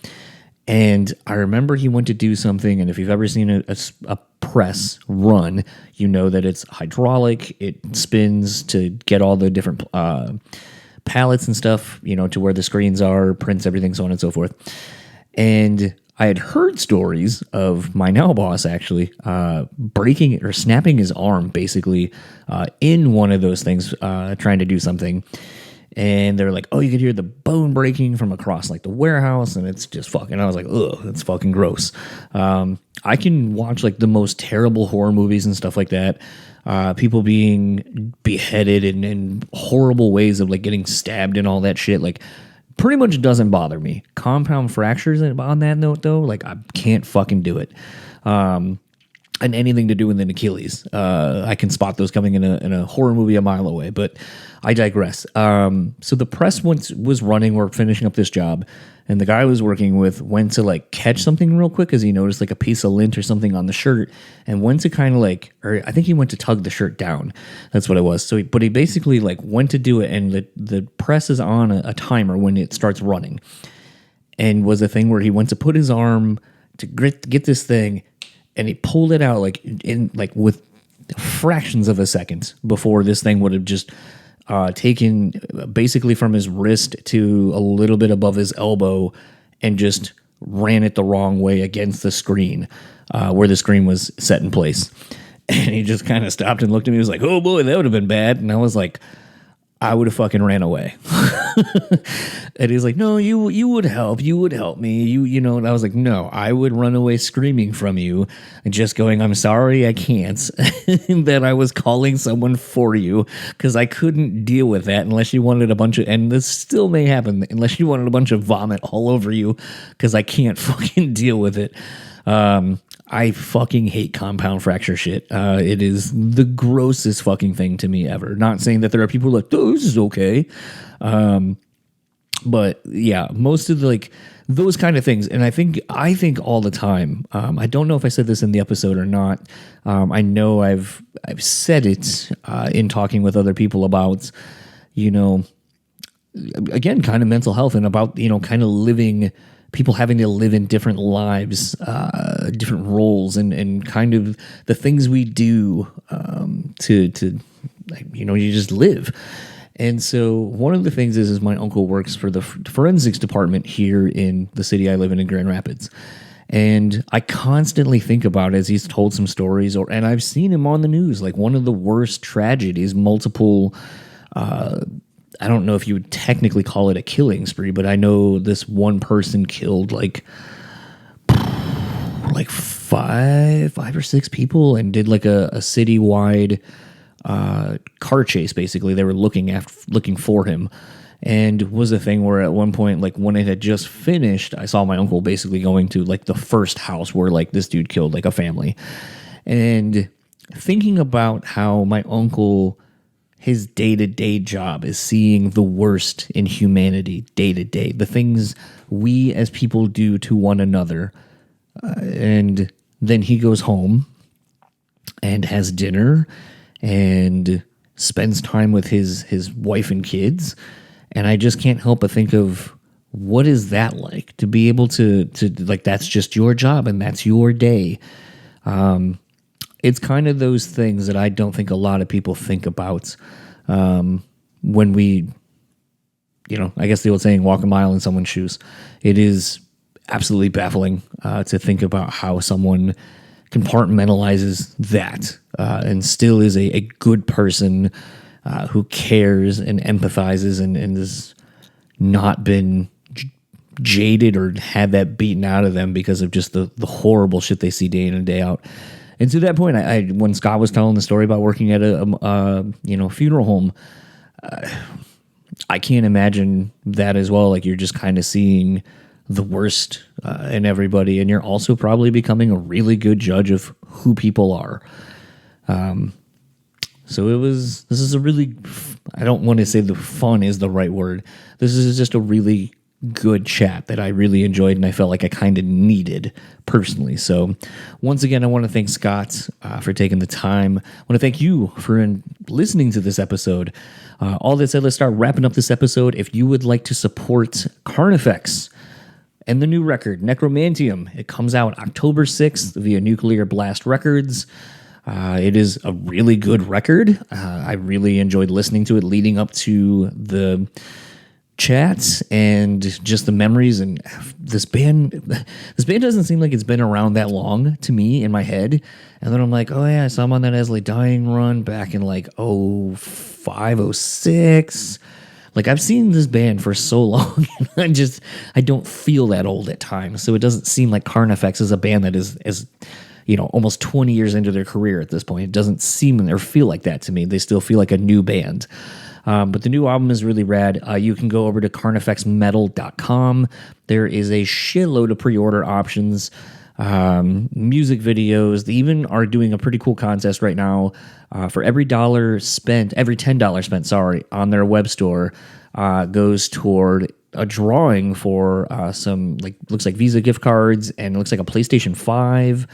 And I remember he went to do something, and if you've ever seen a press run, you know that it's hydraulic. It spins to get all the different pallets and stuff, to where the screens are, prints everything, so on and so forth. And I had heard stories of my now boss actually breaking or snapping his arm basically in one of those things trying to do something. And they're like, oh, you could hear the bone breaking from across like the warehouse, and it's just fucking, I was like, ugh, that's fucking gross. I can watch like the most terrible horror movies and stuff like that. People being beheaded in horrible ways of like getting stabbed and all that shit. Like, pretty much doesn't bother me. Compound fractures on that note, though, like I can't fucking do it. And anything to do with an Achilles, I can spot those coming in a horror movie a mile away. But I digress. So the press was running. We're finishing up this job, and the guy I was working with went to like catch something real quick because he noticed like a piece of lint or something on the shirt, and went to kind of like, or I think he went to tug the shirt down. That's what it was. So, but he basically like went to do it, and the press is on a timer when it starts running, and was a thing where he went to put his arm to get this thing. And he pulled it out like with fractions of a second before this thing would have just taken basically from his wrist to a little bit above his elbow and just ran it the wrong way against the screen where the screen was set in place. And he just kind of stopped and looked at me. He was like, oh boy, that would have been bad. And I was like, I would have fucking ran away. And he's like, no, you would help. You would help me. You know, and I was like, no, I would run away screaming from you and just going, I'm sorry, I can't. That I was calling someone for you because I couldn't deal with that unless you wanted a bunch of, and this still may happen, unless you wanted a bunch of vomit all over you because I can't fucking deal with it. I fucking hate compound fracture shit. It is the grossest fucking thing to me ever. Not saying that there are people who are like, oh, this is okay. But yeah, most of the, like those kind of things. And I think all the time, I don't know if I said this in the episode or not. I know I've said it, in talking with other people about, again, kind of mental health and about, kind of living, people having to live in different lives, different roles, and kind of the things we do to you just live. And so one of the things is my uncle works for the forensics department here in the city I live in Grand Rapids. And I constantly think about, as he's told some stories, and I've seen him on the news, like one of the worst tragedies, multiple, I don't know if you would technically call it a killing spree, but I know this one person killed like five or six people and did like a citywide car chase. Basically, they were looking for him, and was a thing where at one point, like when it had just finished, I saw my uncle basically going to like the first house where like this dude killed like a family, and thinking about how my uncle, his day-to-day job is seeing the worst in humanity day-to-day, the things we as people do to one another, and then he goes home and has dinner and spends time with his wife and kids. And I just can't help but think of, what is that like to be able to like, that's just your job and that's your day. It's kind of those things that I don't think a lot of people think about when we, I guess the old saying, walk a mile in someone's shoes. It is absolutely baffling to think about how someone compartmentalizes that and still is a good person who cares and empathizes and has not been jaded or had that beaten out of them because of just the horrible shit they see day in and day out. And to that point, I when Scott was telling the story about working at a funeral home, I can't imagine that as well. Like, you're just kind of seeing the worst in everybody, and you're also probably becoming a really good judge of who people are. So this is a really, I don't want to say the fun is the right word. This is just a really good chat that I really enjoyed, and I felt like I kind of needed personally. So once again, I want to thank Scott for taking the time. I want to thank you for listening to this episode. All that said, let's start wrapping up this episode. If you would like to support Carnifex and the new record, Necromanteum, it comes out October 6th via Nuclear Blast Records. It is a really good record. I really enjoyed listening to it leading up to the chats and just the memories. And this band doesn't seem like it's been around that long to me in my head. And then I'm like, oh yeah, I saw them on that Esley Dying run back in like 05, 06. Like, I've seen this band for so long, and I don't feel that old at times. So it doesn't seem like Carnifex is a band that is almost 20 years into their career at this point. It doesn't seem or feel like that to me. They still feel like a new band. But the new album is really rad. You can go over to carnifexmetal.com. There is a shitload of pre-order options, music videos. They even are doing a pretty cool contest right now. For every $10 spent on their web store goes toward a drawing for some, looks like Visa gift cards, and it looks like a PlayStation 5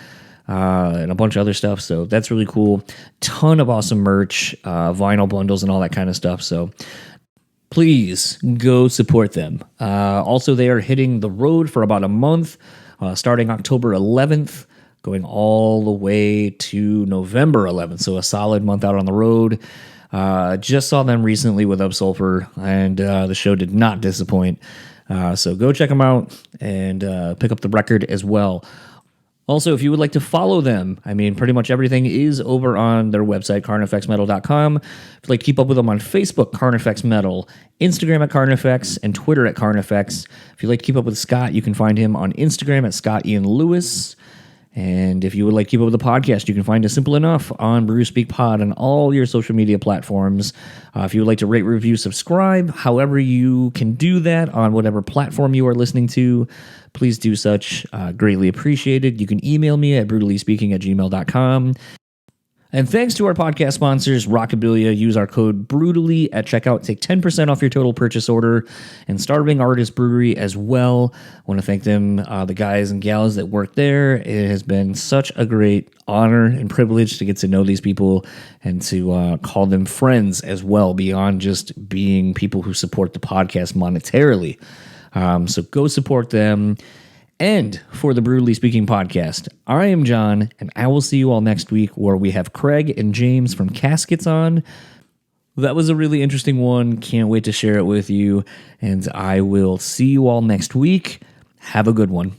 and a bunch of other stuff. So that's really cool. Ton of awesome merch, vinyl bundles, and all that kind of stuff. So please go support them. Also, they are hitting the road for about a month, starting October 11th, going all the way to November 11th. So a solid month out on the road. Just saw them recently with Upsulfur, and the show did not disappoint. So go check them out and pick up the record as well. Also, if you would like to follow them, pretty much everything is over on their website, carnifexmetal.com. If you'd like to keep up with them on Facebook, Carnifex Metal, Instagram at Carnifex, and Twitter at Carnifex. If you'd like to keep up with Scott, you can find him on Instagram at Scott Ian Lewis. And if you would like to keep up with the podcast, you can find us simple enough on Brewspeak Pod on all your social media platforms. If you would like to rate, review, subscribe, however you can do that on whatever platform you are listening to, please do such. Greatly appreciated. You can email me at brewtallyspeaking@gmail.com. And thanks to our podcast sponsors, Rockabilia. Use our code BREWtally at checkout. Take 10% off your total purchase order. And Starving Artist Brewery as well. I want to thank them, the guys and gals that work there. It has been such a great honor and privilege to get to know these people and to call them friends as well, beyond just being people who support the podcast monetarily. So go support them. And for the Brewtally Speaking podcast, I am John, and I will see you all next week where we have Craig and James from Caskets on. That was a really interesting one. Can't wait to share it with you. And I will see you all next week. Have a good one.